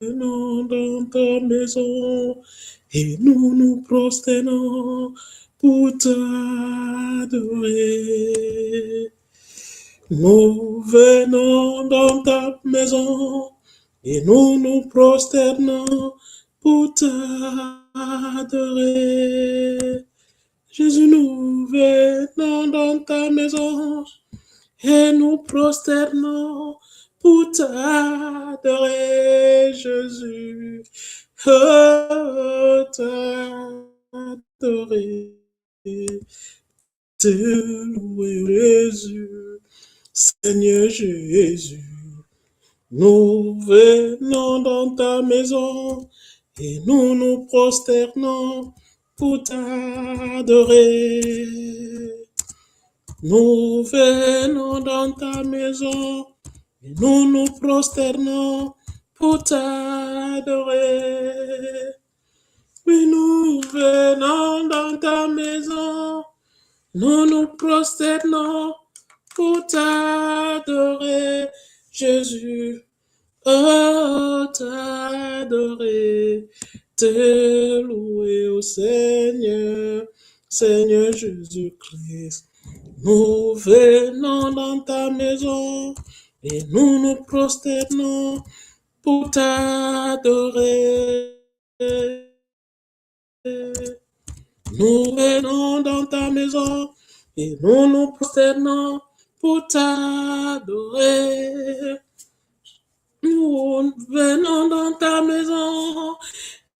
venons dans ta maison et nous nous prosternons pour t'adorer. Nous venons dans ta maison et nous nous prosternons pour t'adorer. Jésus, nous venons dans ta maison et nous prosternons pour t'adorer, Jésus. Oh, t'adorer, te louer, Jésus. Seigneur Jésus, nous venons dans ta maison et nous nous prosternons pour t'adorer. Nous venons dans ta maison et nous nous prosternons pour t'adorer. Oui, nous venons dans ta maison, nous nous prosternons pour t'adorer, Jésus. Oh, t'adorer, te louer au Seigneur, Seigneur Jésus-Christ. Nous venons dans ta maison et nous nous prosternons pour t'adorer. Nous venons dans ta maison et nous nous prosternons pour t'adorer. Nous venons dans ta maison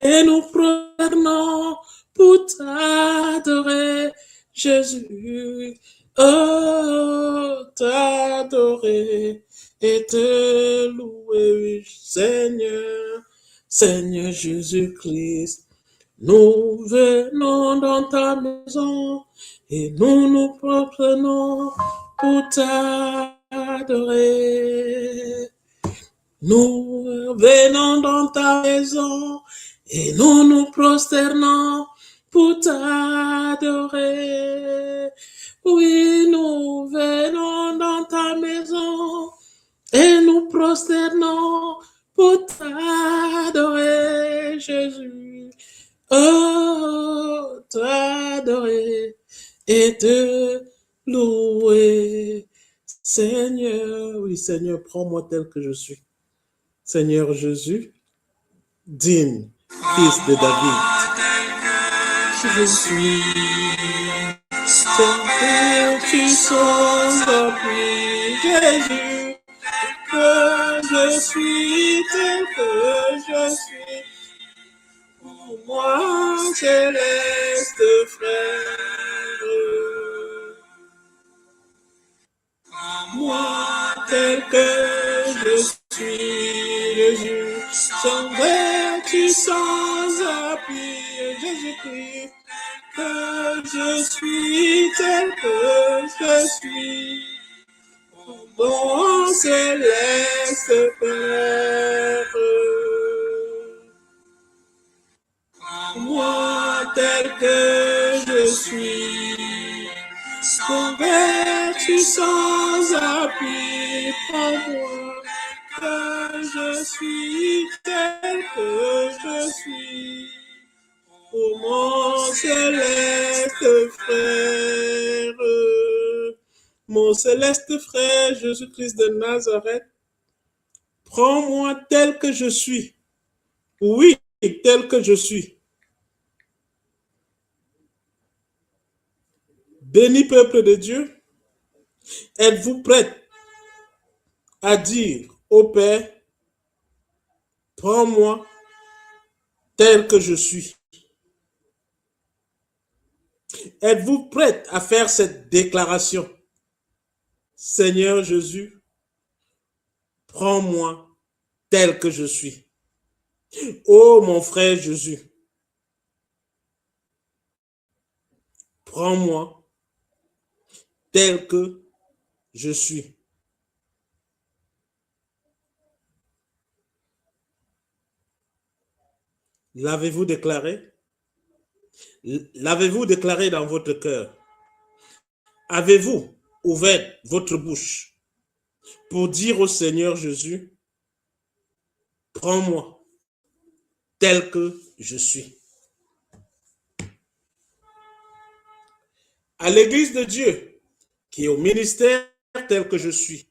et nous prosternons pour t'adorer, Jésus. Oh, t'adorer et te louer, Seigneur, Seigneur Jésus-Christ. Nous venons dans ta maison et nous nous prosternons pour t'adorer. Nous venons dans ta maison et nous nous prosternons pour t'adorer. Oui, nous venons dans ta maison et nous prosternons pour t'adorer, Jésus. Oh, t'adorer et te louer. Seigneur, oui, Seigneur, prends-moi tel que je suis. Seigneur Jésus, digne, fils de David, je suis. Seigneur, tu sens appris, Jésus, que je suis tel que je suis. Pour moi, céleste frère, moi tel que je suis, Jésus, sans vertu, sans appui, Jésus-Christ, que je suis tel que je suis. Mon céleste Père, moi tel que je suis, sans vertu, sans appui, prends-moi, que je suis tel que je suis, pour mon céleste frère. Mon céleste frère, Jésus-Christ de Nazareth, prends-moi tel que je suis. Oui, tel que je suis. Béni peuple de Dieu, êtes-vous prêts à dire au Père, prends-moi tel que je suis? Êtes-vous prêts à faire cette déclaration? Seigneur Jésus, prends-moi tel que je suis. Oh mon frère Jésus, prends-moi tel que je suis. L'avez-vous déclaré? L'avez-vous déclaré dans votre cœur? Avez-vous ouvert votre bouche pour dire au Seigneur Jésus, prends-moi tel que je suis. À l'Église de Dieu, qui est au ministère tel que je suis,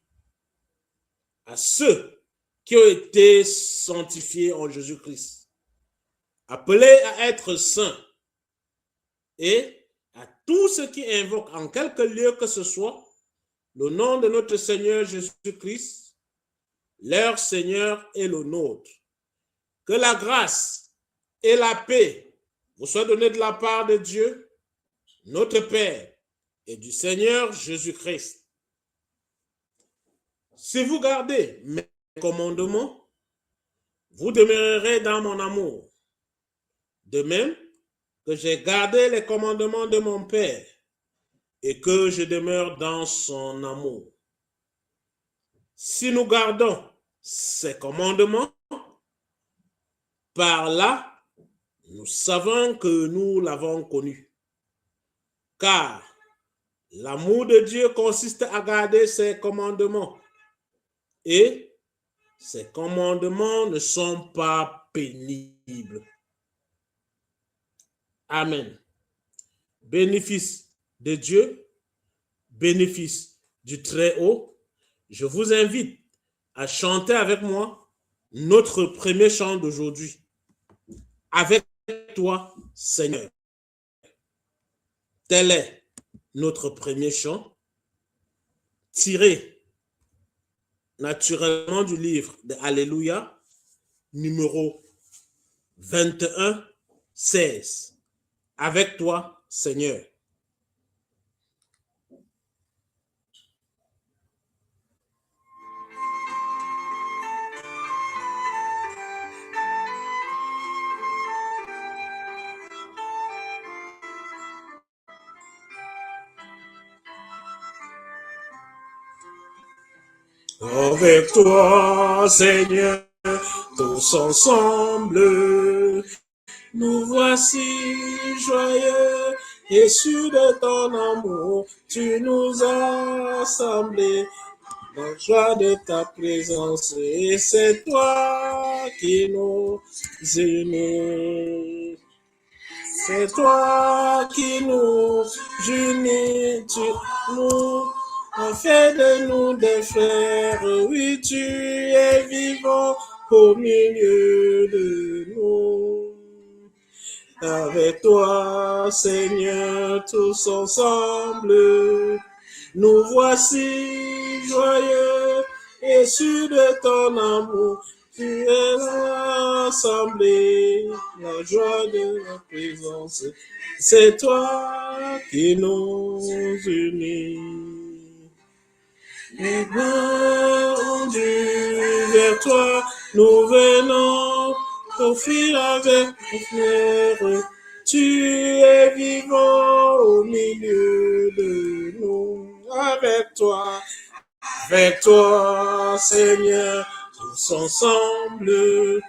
à ceux qui ont été sanctifiés en Jésus-Christ, appelés à être saints, et à tous ceux qui invoquent en quelque lieu que ce soit le nom de notre Seigneur Jésus-Christ, leur Seigneur et le nôtre. Que la grâce et la paix vous soient données de la part de Dieu, notre Père, et du Seigneur Jésus-Christ. Si vous gardez mes commandements, vous demeurerez dans mon amour. De même que j'ai gardé les commandements de mon Père et que je demeure dans son amour. Si nous gardons ces commandements, par là, nous savons que nous l'avons connu. Car l'amour de Dieu consiste à garder ses commandements. Et ces commandements ne sont pas pénibles. Amen. Bénéfice de Dieu, bénéfice du Très-Haut, je vous invite à chanter avec moi notre premier chant d'aujourd'hui. Avec toi, Seigneur. Tel est notre premier chant, tiré naturellement du livre de Alléluia, numéro 21, 16. Avec toi, Seigneur. Avec toi, Seigneur, tous ensemble, nous voici joyeux et sûrs de ton amour. Tu nous as rassemblés dans la joie de ta présence et c'est toi qui nous unis. C'est toi qui nous unis, tu nous as fait de nous des frères. Oui, tu es vivant au milieu de nous. Avec toi, Seigneur, tous ensemble, nous voici joyeux et sûrs de ton amour. Tu es rassemblé, la joie de la présence. C'est toi qui nous unis. Et rendu vers toi, nous venons offrir avec nos frères. Tu es vivant au milieu de nous. Avec toi, Seigneur, tous ensemble,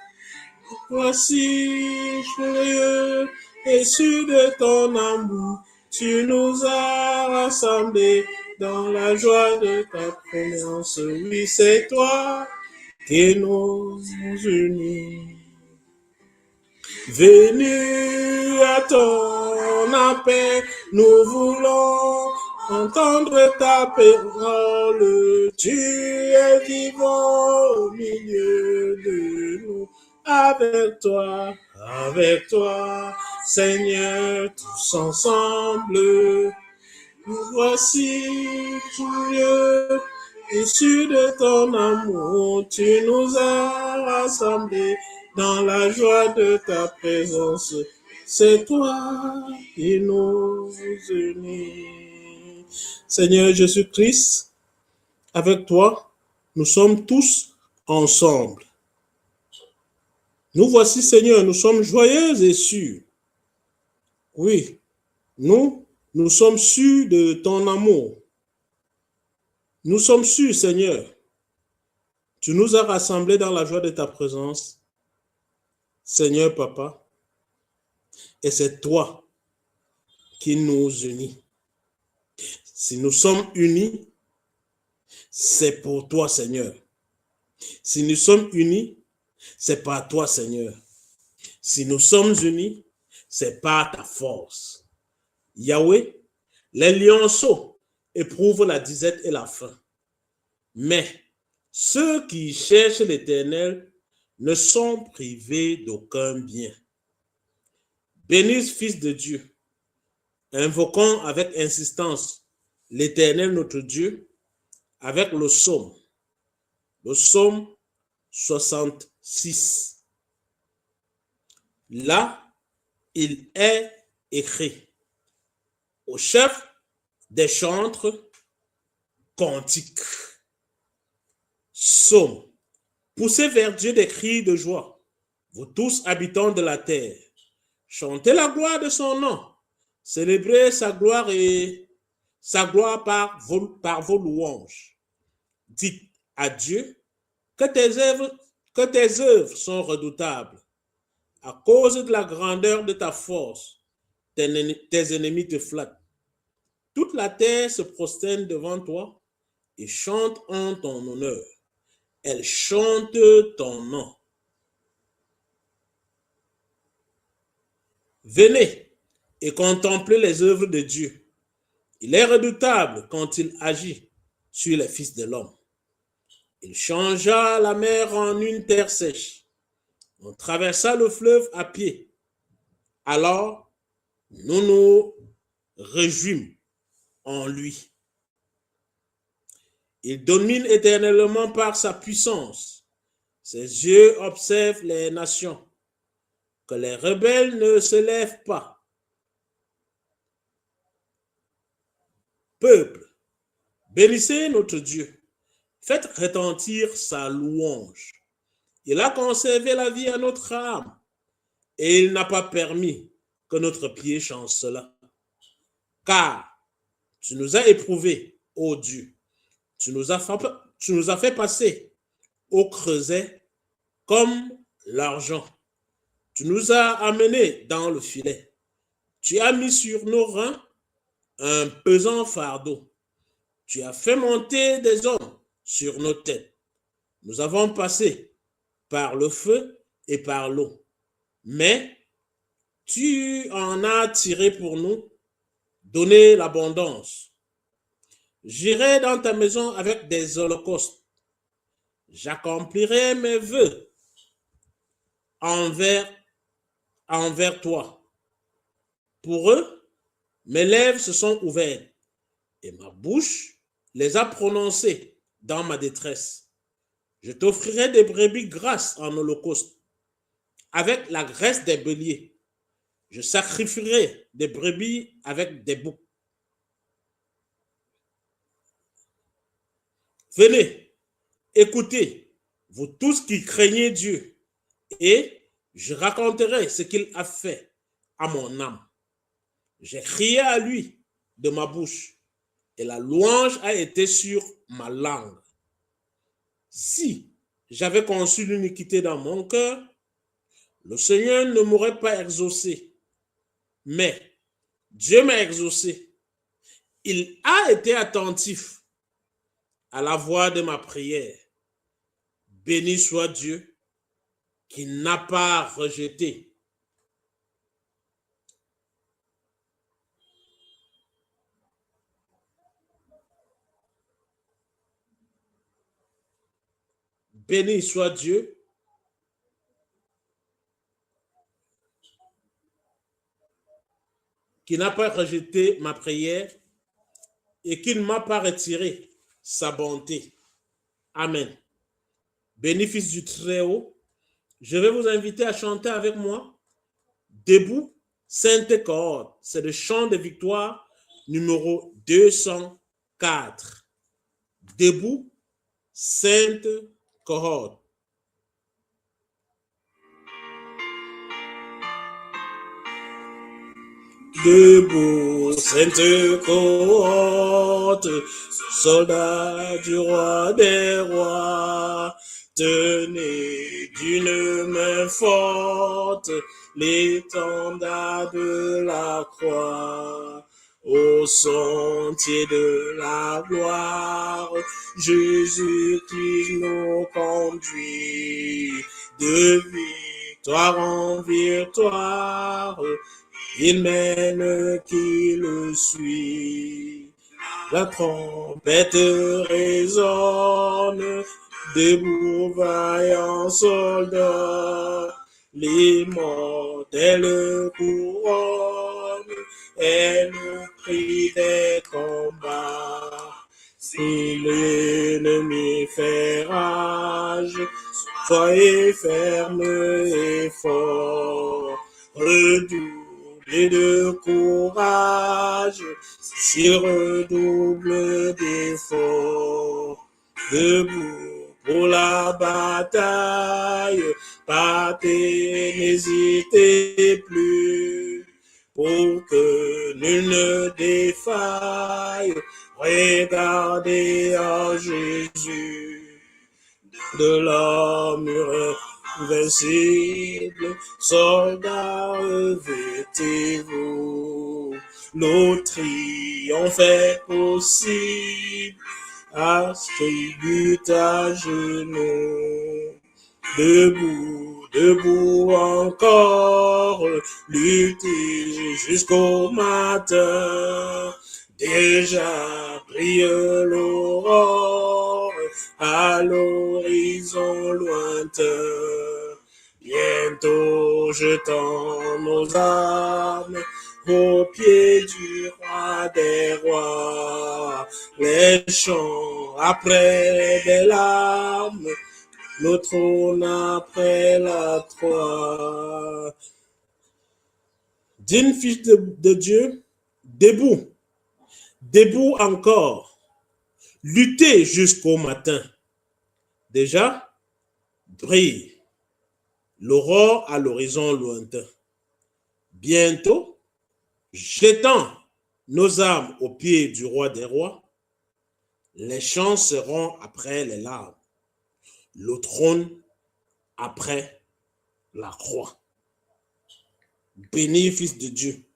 voici joyeux et sûrs de ton amour. Tu nous as rassemblés dans la joie de ta présence. Oui, c'est toi qui nous unis. Venu à ton appel, nous voulons entendre ta parole. Tu es vivant au milieu de nous. Avec toi, Seigneur, tous ensemble, nous voici joyeux et sûrs de ton amour. Tu nous as rassemblés dans la joie de ta présence. C'est toi qui nous unis. Seigneur Jésus-Christ, avec toi, nous sommes tous ensemble. Nous voici, Seigneur, nous sommes joyeux et sûrs. Oui, nous sommes sûrs de ton amour. Nous sommes sûrs, Seigneur. Tu nous as rassemblés dans la joie de ta présence. Seigneur Papa, et c'est toi qui nous unis. Si nous sommes unis, c'est pour toi, Seigneur. Si nous sommes unis, c'est par toi, Seigneur. Si nous sommes unis, c'est par ta force. Yahweh, les lionceaux éprouvent la disette et la faim. Mais ceux qui cherchent l'Éternel ne sont privés d'aucun bien. Bénisse, Fils de Dieu, invoquons avec insistance l'Éternel notre Dieu avec le psaume 66. Là, il est écrit au chef des chantres cantiques. Psaume. Poussez vers Dieu des cris de joie, vous tous habitants de la terre. Chantez la gloire de son nom. Célébrez sa gloire par vos louanges. Dites à Dieu que tes œuvres sont redoutables. À cause de la grandeur de ta force, tes ennemis te flattent. Toute la terre se prosterne devant toi et chante en ton honneur. Elle chante ton nom. Venez et contemplez les œuvres de Dieu. Il est redoutable quand il agit sur les fils de l'homme. Il changea la mer en une terre sèche. On traversa le fleuve à pied. Alors, nous nous réjouîmes en lui. Il domine éternellement par sa puissance. Ses yeux observent les nations. Que les rebelles ne se lèvent pas. Peuple, bénissez notre Dieu. Faites retentir sa louange. Il a conservé la vie à notre âme et il n'a pas permis que notre pied chancela. Car tu nous as éprouvés, ô Dieu. Tu nous as fait passer au creuset comme l'argent. Tu nous as amenés dans le filet. Tu as mis sur nos reins un pesant fardeau. Tu as fait monter des hommes sur nos têtes. Nous avons passé par le feu et par l'eau. Mais tu en as tiré pour nous, donné l'abondance. J'irai dans ta maison avec des holocaustes. J'accomplirai mes vœux envers toi. Pour eux, mes lèvres se sont ouvertes et ma bouche les a prononcées dans ma détresse. Je t'offrirai des brebis grasses en holocauste avec la graisse des béliers. Je sacrifierai des brebis avec des boucs. Venez, écoutez, vous tous qui craignez Dieu, et je raconterai ce qu'il a fait à mon âme. J'ai crié à lui de ma bouche, et la louange a été sur ma langue. Si j'avais conçu l'iniquité dans mon cœur, le Seigneur ne m'aurait pas exaucé. Mais Dieu m'a exaucé. Il a été attentif à la voix de ma prière. Béni soit Dieu qui n'a pas rejeté. Béni soit Dieu qui n'a pas rejeté ma prière et qui ne m'a pas retiré sa bonté. Amen. Béni Fils du Très-Haut, je vais vous inviter à chanter avec moi. Debout, Sainte Cohorte. C'est le chant de victoire numéro 204. Debout, Sainte Cohorte. Debout, Sainte Cohorte, soldats du roi des rois, tenez d'une main forte l'étendard de la croix. Au sentier de la gloire, Jésus-Christ nous conduit de victoire en victoire, il mène qui le suit. La trompette résonne, debout vaillants soldats, l'immortelle couronne est le prix des combats. Si l'ennemi fait rage, soyez ferme et fort, redoublez de courage, s'il redouble d'efforts. Debout pour la bataille, partez, n'hésitez plus, pour que nul ne défaille, regardez en Jésus. De l'armure invincible, soldats, revêtez-vous. Le triomphe est possible, ascribut à genoux. Debout, debout encore, luttez jusqu'au matin. Déjà brille l'aurore à l'horizon lointain. Bientôt jetons nos armes au pied du roi des rois. Les chants après des larmes, le trône après la croix. Digne fils de Dieu, debout. Debout encore, luttez jusqu'au matin. Déjà, brille l'aurore à l'horizon lointain. Bientôt, jetant nos armes aux pieds du roi des rois, les chants seront après les larmes, le trône après la croix. Béni fils de Dieu,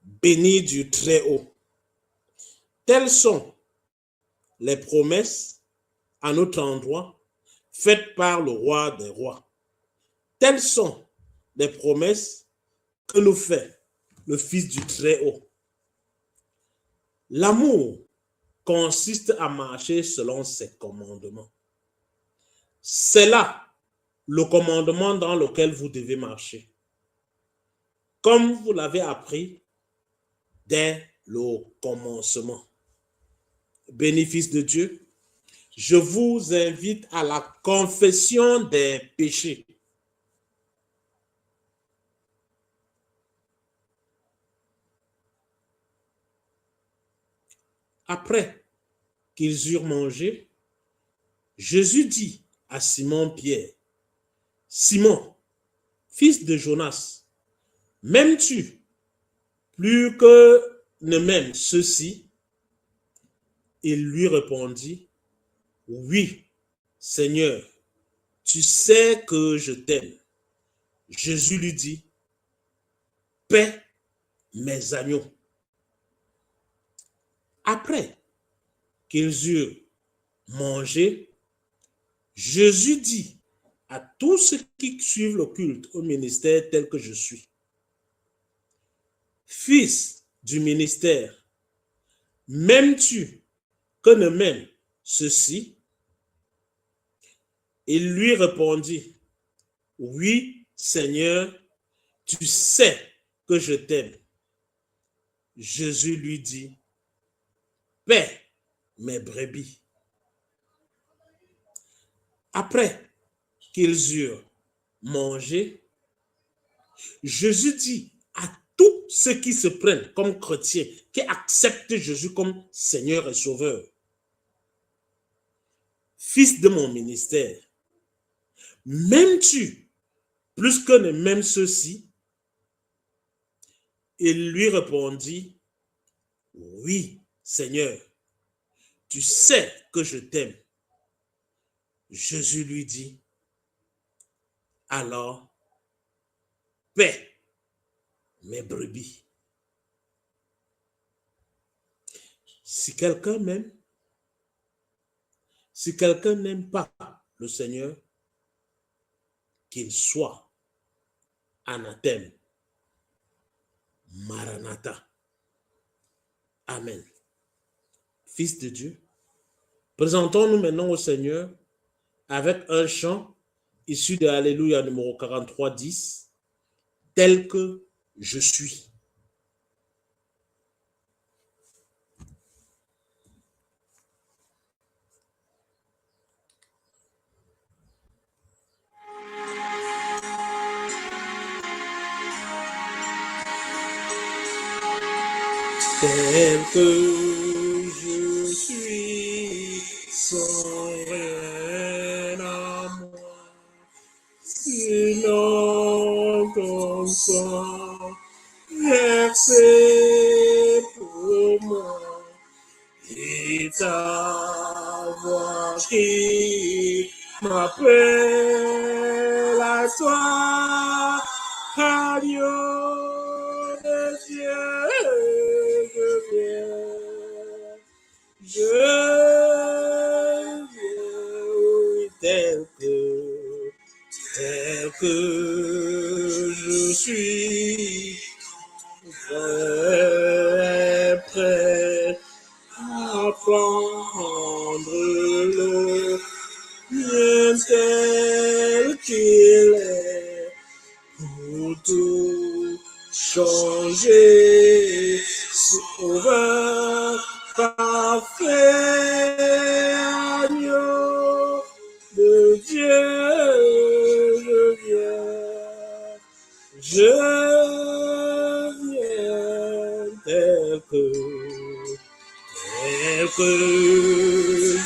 béni du Très-Haut. Telles sont les promesses à notre endroit faites par le roi des rois. Telles sont les promesses que nous fait le Fils du Très-Haut. L'amour consiste à marcher selon ses commandements. C'est là le commandement dans lequel vous devez marcher, comme vous l'avez appris dès le commencement. Bénéfice de Dieu, je vous invite à la confession des péchés. Après qu'ils eurent mangé, Jésus dit à Simon-Pierre, « Simon, fils de Jonas, m'aimes-tu plus que ne m'aiment ceux-ci » Il lui répondit, « Oui, Seigneur, tu sais que je t'aime. » Jésus lui dit, « Paie mes agneaux. » Après qu'ils eurent mangé, Jésus dit à tous ceux qui suivent le culte au ministère tel que je suis, « Fils du ministère, m'aimes-tu que ne m'aiment ceux-ci » Il lui répondit, « Oui, Seigneur, tu sais que je t'aime. » Jésus lui dit, « Paie mes brebis. » Après qu'ils eurent mangé, Jésus dit à tous ceux qui se prennent comme chrétiens, qui acceptent Jésus comme Seigneur et Sauveur, « Fils de mon ministère, m'aimes-tu plus que ne m'aiment ceux-ci » Il lui répondit, « Oui, Seigneur, tu sais que je t'aime. » Jésus lui dit, « Alors, paie mes brebis. » Si quelqu'un m'aime, si quelqu'un n'aime pas le Seigneur, qu'il soit anathème. Maranatha. Amen. Fils de Dieu, présentons-nous maintenant au Seigneur avec un chant issu de Alléluia numéro 43, 10, tel que je suis. Tel que je suis, sans rien à moi, sinon ton sang versé pour moi, et ta voix qui m'appelle à toi, agneau de Dieu, je viens, oui, tel que je suis, prêt à prendre le mien tel qu'il est, pour tout changer, sauveur parfait, agneau de Dieu, je viens, tel que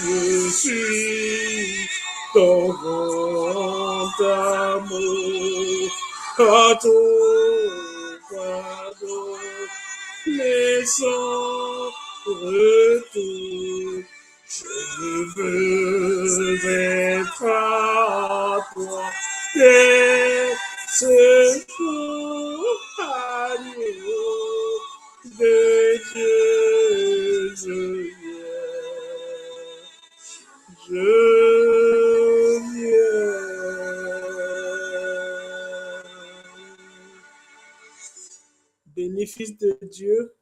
je suis, ton grand amour, à ton pardon, mais sans retour, je veux être à toi, dès ce jour, agneau de Dieu, je viens. Béni Fils de Dieu,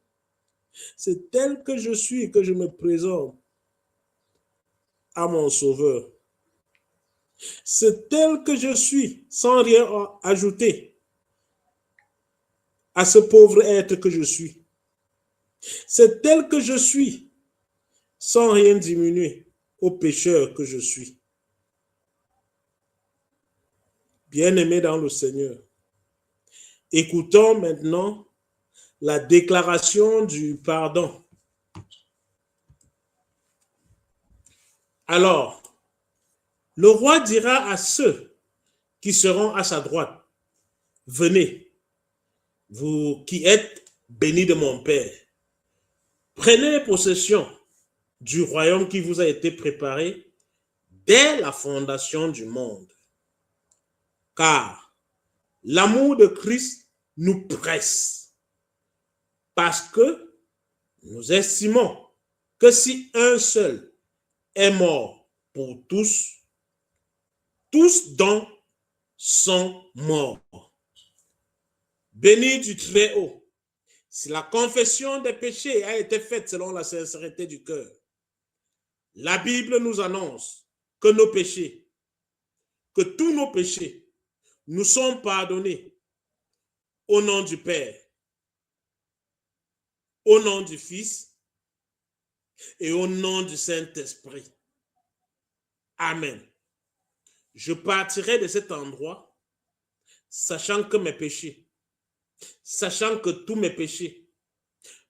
c'est tel que je suis que je me présente à mon Sauveur. C'est tel que je suis, sans rien ajouter à ce pauvre être que je suis. C'est tel que je suis, sans rien diminuer au pécheur que je suis. Bien-aimés dans le Seigneur, écoutons maintenant la déclaration du pardon. Alors, le roi dira à ceux qui seront à sa droite, venez, vous qui êtes bénis de mon Père, prenez possession du royaume qui vous a été préparé dès la fondation du monde. Car l'amour de Christ nous presse, parce que nous estimons que si un seul est mort pour tous, tous donc sont morts. Béni du Très-Haut, si la confession des péchés a été faite selon la sincérité du cœur, la Bible nous annonce que nos péchés, que tous nos péchés nous sont pardonnés au nom du Père, au nom du Fils et au nom du Saint-Esprit. Amen. Je partirai de cet endroit, sachant que mes péchés, sachant que tous mes péchés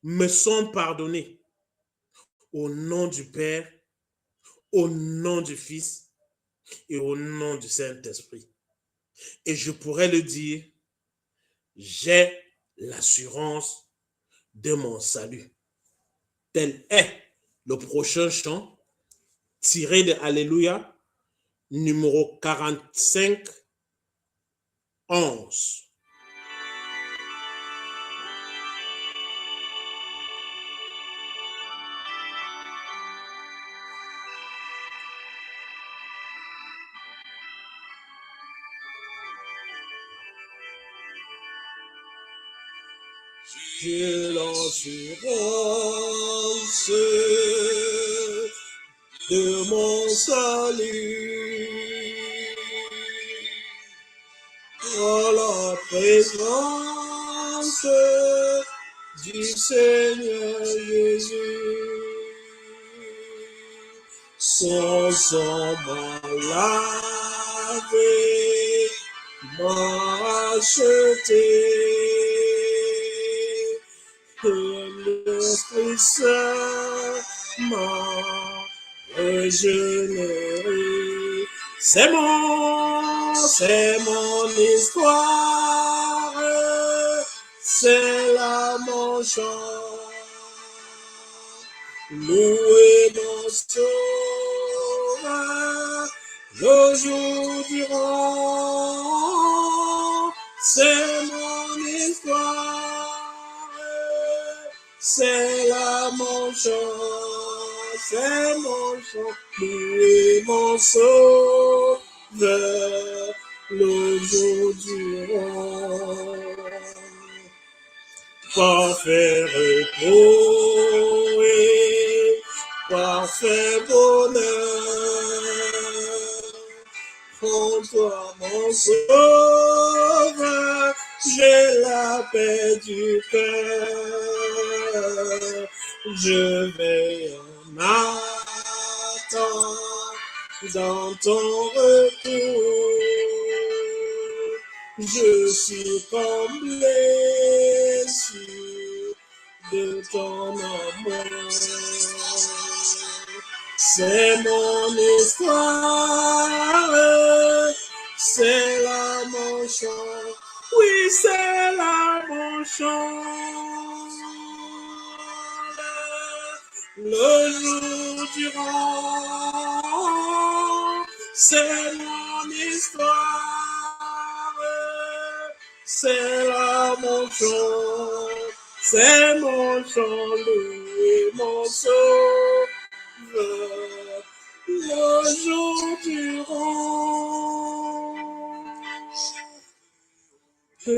me sont pardonnés au nom du Père, au nom du Fils et au nom du Saint-Esprit. Et je pourrais le dire, j'ai l'assurance de mon salut. Tel est le prochain chant tiré de Alléluia, numéro 45, 11. j'ai l'assurance de mon salut. Dans la présence du Seigneur Jésus, son sang m'a lavé, m'a acheté, et l'Esprit Saint m'a régénéré. C'est mon histoire, c'est là mon chant. Louez mon sauveur, le jour durant, c'est mon histoire, c'est là mon chant, c'est mon chant. Louez mon sauveur, le jour durant. Parfait repos et parfait bonheur. En toi, mon sauveur, j'ai la paix du cœur. Je vais en attendre dans ton retour. Je suis comblé de ton amour. C'est mon histoire, c'est là mon chant. Oui, c'est là mon chant. Le jour durant, c'est mon histoire, c'est là mon chant, c'est mon chant, loué mon sauveur, le jour durant. Et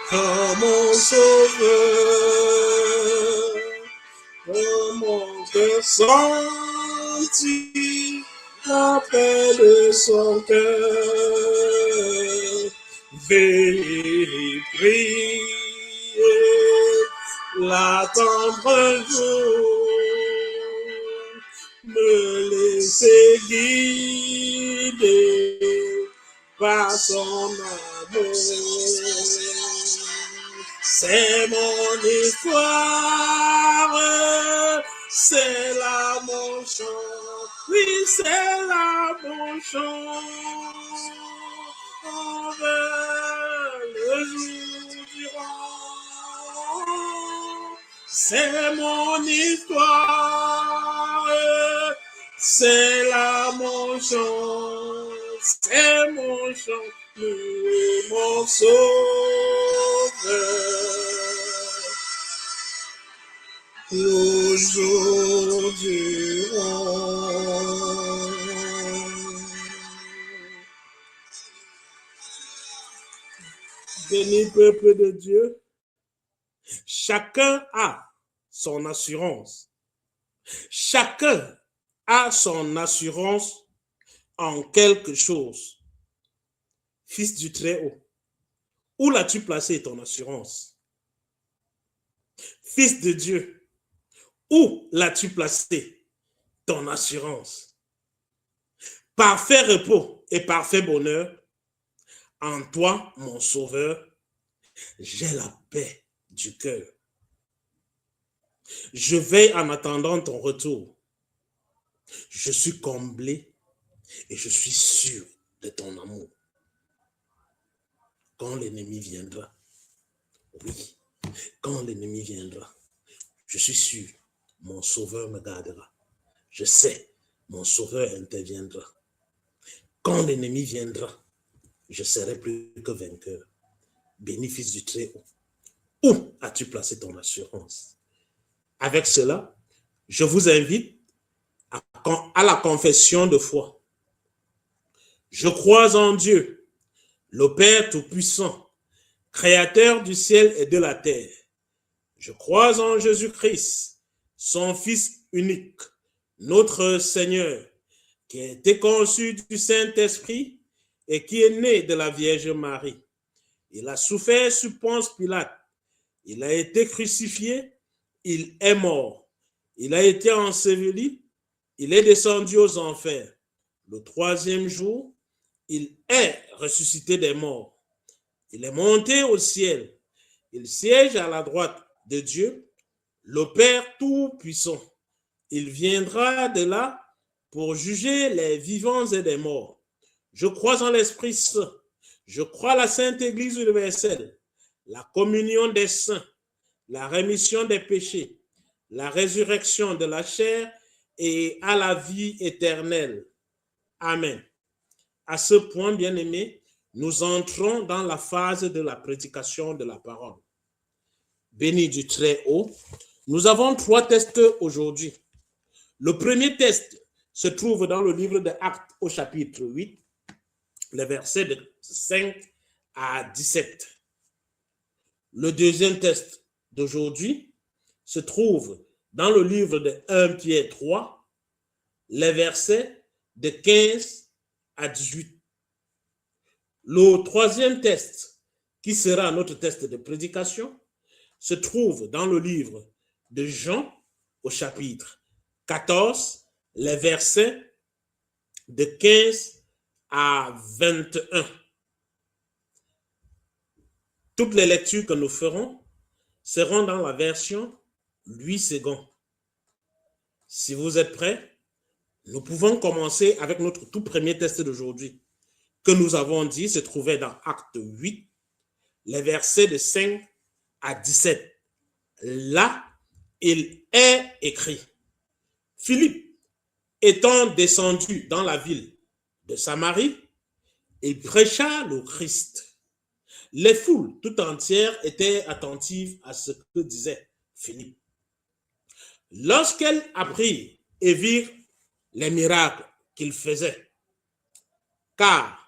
quand mon sauveur, mon cœur sentit la paix de son cœur. Veillez, priez, l'attendre un jour, me laisser guider par son amour. C'est mon histoire, c'est là mon chant, oui, c'est là mon chant. Envers le jour durant, c'est mon histoire, c'est là mon chant, c'est mon chant, loué mon sauveur, le jour durant. Béni peuple de Dieu, chacun a son assurance. Chacun a son assurance en quelque chose. Fils du Très-Haut, où l'as-tu placé ton assurance? Fils de Dieu, où l'as-tu placé ton assurance? Parfait repos et parfait bonheur, en toi, mon sauveur, j'ai la paix du cœur. Je veille en attendant ton retour. Je suis comblé et je suis sûr de ton amour. Quand l'ennemi viendra, oui, quand l'ennemi viendra, je suis sûr, mon sauveur me gardera. Je sais, mon sauveur interviendra. Quand l'ennemi viendra, je serai plus que vainqueur. Béni fils du Très-Haut, où as-tu placé ton assurance? Avec cela, je vous invite à la confession de foi. Je crois en Dieu, le Père Tout-Puissant, créateur du ciel et de la terre. Je crois en Jésus-Christ, son Fils unique, notre Seigneur, qui a été conçu du Saint-Esprit et qui est né de la Vierge Marie. Il a souffert sous Ponce Pilate. Il a été crucifié. Il est mort. Il a été enseveli. Il est descendu aux enfers. Le troisième jour, il est ressuscité des morts. Il est monté au ciel. Il siège à la droite de Dieu, le Père Tout-Puissant. Il viendra de là pour juger les vivants et les morts. Je crois en l'Esprit Saint. Je crois à la Sainte Église universelle, la communion des saints, la rémission des péchés, la résurrection de la chair et à la vie éternelle. Amen. À ce point, bien-aimés, nous entrons dans la phase de la prédication de la parole. Béni du Très-Haut, nous avons 3 tests aujourd'hui. Le premier test se trouve dans le livre des Actes au chapitre 8, les versets de 5 à 17. Le deuxième test d'aujourd'hui se trouve dans le livre de 1 Pierre 3, les versets de 15 à 18. Le troisième test, qui sera notre test de prédication, se trouve dans le livre de Jean au chapitre 14, les versets de 15 à 21. Toutes les lectures que nous ferons seront dans la version 8 secondes. Si vous êtes prêts, nous pouvons commencer avec notre tout premier test d'aujourd'hui, que nous avons dit se trouvait dans Acte 8, les versets de 5 à 17. Là, il est écrit: Philippe, étant descendu dans la ville de Samarie, il prêcha le Christ. Les foules tout entières étaient attentives à ce que disait Philippe. Lorsqu'elles apprirent et virent les miracles qu'il faisait, car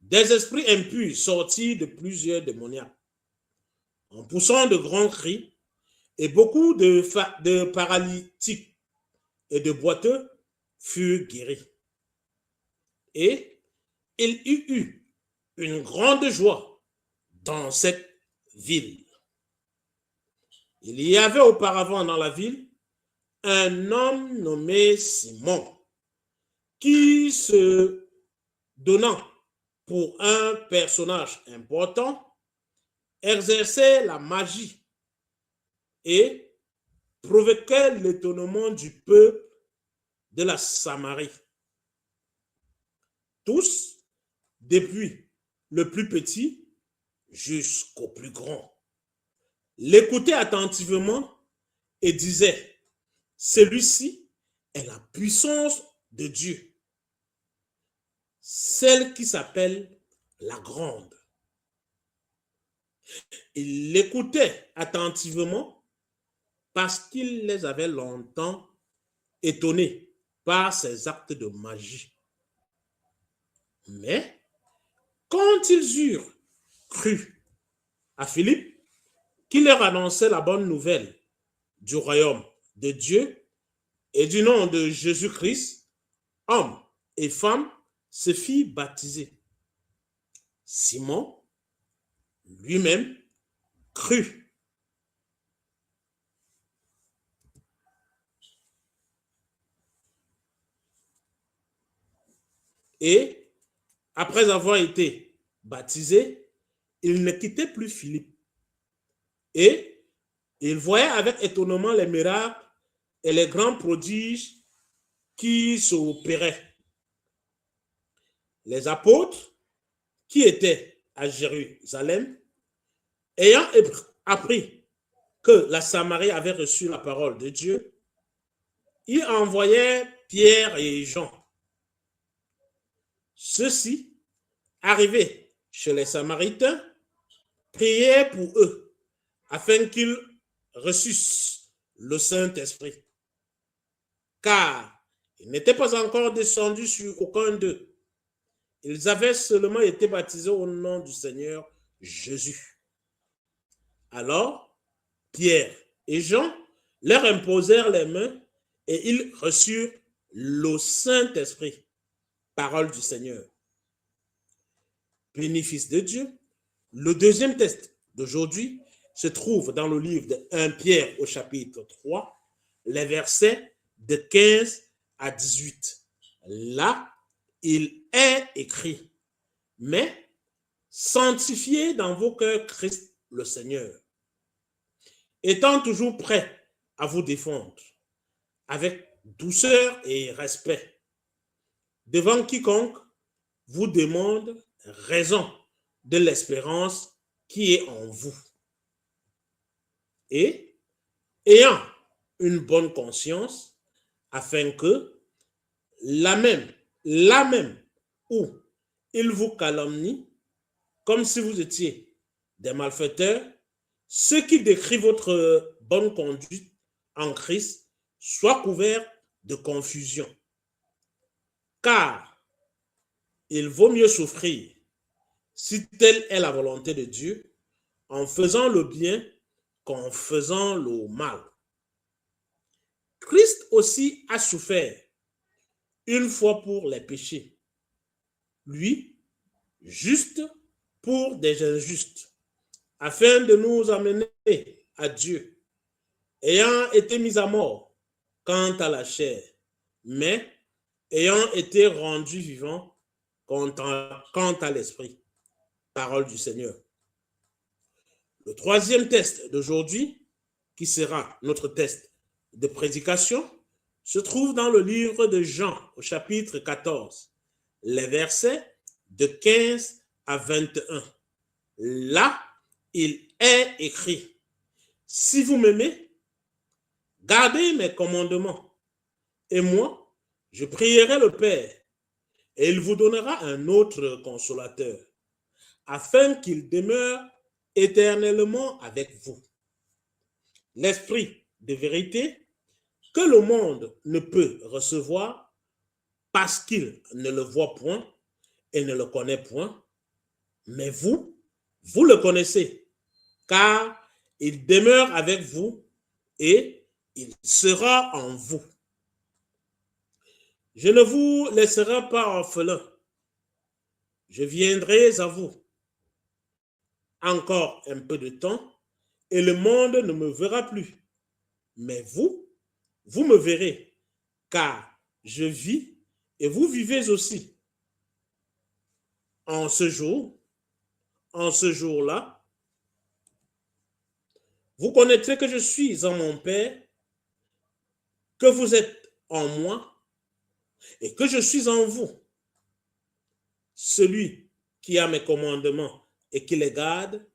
des esprits impurs sortirent de plusieurs démoniaques, en poussant de grands cris, et beaucoup de paralytiques et de boiteux furent guéris. Et il y eut une grande joie dans cette ville. Il y avait auparavant dans la ville un homme nommé Simon, qui, se donnant pour un personnage important, exerçait la magie et provoquait l'étonnement du peuple de la Samarie. Tous, depuis le plus petit jusqu'au plus grand, l'écoutaient attentivement et disaient: celui-ci est la puissance de Dieu, celle qui s'appelle la grande. Ils l'écoutaient attentivement parce qu'il les avait longtemps étonnés par ses actes de magie. Mais quand ils eurent cru à Philippe, qui leur annonçait la bonne nouvelle du royaume de Dieu et du nom de Jésus-Christ, hommes et femmes se firent baptiser. Simon lui-même crut. Et après avoir été baptisé, il ne quittait plus Philippe. Et il voyait avec étonnement les miracles et les grands prodiges qui s'opéraient. Les apôtres qui étaient à Jérusalem, ayant appris que la Samarie avait reçu la parole de Dieu, ils envoyaient Pierre et Jean. Ceux-ci, arrivés chez les Samaritains, priaient pour eux afin qu'ils reçussent le Saint-Esprit, car ils n'étaient pas encore descendus sur aucun d'eux. Ils avaient seulement été baptisés au nom du Seigneur Jésus. Alors, Pierre et Jean leur imposèrent les mains et ils reçurent le Saint-Esprit. Parole du Seigneur. Bénéfice de Dieu. Le deuxième test d'aujourd'hui se trouve dans le livre de 1 Pierre au chapitre 3, les versets de 15 à 18. Là, il est écrit, mais sanctifiez dans vos cœurs Christ le Seigneur, étant toujours prêt à vous défendre avec douceur et respect devant quiconque vous demande raison de l'espérance qui est en vous. Et ayant une bonne conscience, afin que la même où il vous calomnie, comme si vous étiez des malfaiteurs, ceux qui décrivent votre bonne conduite en Christ soient couverts de confusion. Car il vaut mieux souffrir, si telle est la volonté de Dieu, en faisant le bien qu'en faisant le mal. Christ aussi a souffert une fois pour les péchés, lui, juste pour des injustes, afin de nous amener à Dieu, ayant été mis à mort quant à la chair, mais ayant été rendu vivant quant à l'esprit. Parole du Seigneur. Le troisième test d'aujourd'hui, qui sera notre test de prédication, se trouve dans le livre de Jean, au chapitre 14, les versets de 15 à 21. Là, il est écrit, « Si vous m'aimez, gardez mes commandements, et moi, je prierai le Père, et il vous donnera un autre consolateur, afin qu'il demeure éternellement avec vous. L'Esprit de vérité que le monde ne peut recevoir parce qu'il ne le voit point et ne le connaît point, mais vous le connaissez, car il demeure avec vous et il sera en vous. Je ne vous laisserai pas orphelins, je viendrai à vous. Encore un peu de temps, et le monde ne me verra plus. Mais vous me verrez, car je vis et vous vivez aussi. En ce jour-là, vous connaîtrez que je suis en mon Père, que vous êtes en moi et que je suis en vous. Celui qui a mes commandements et qui les garde,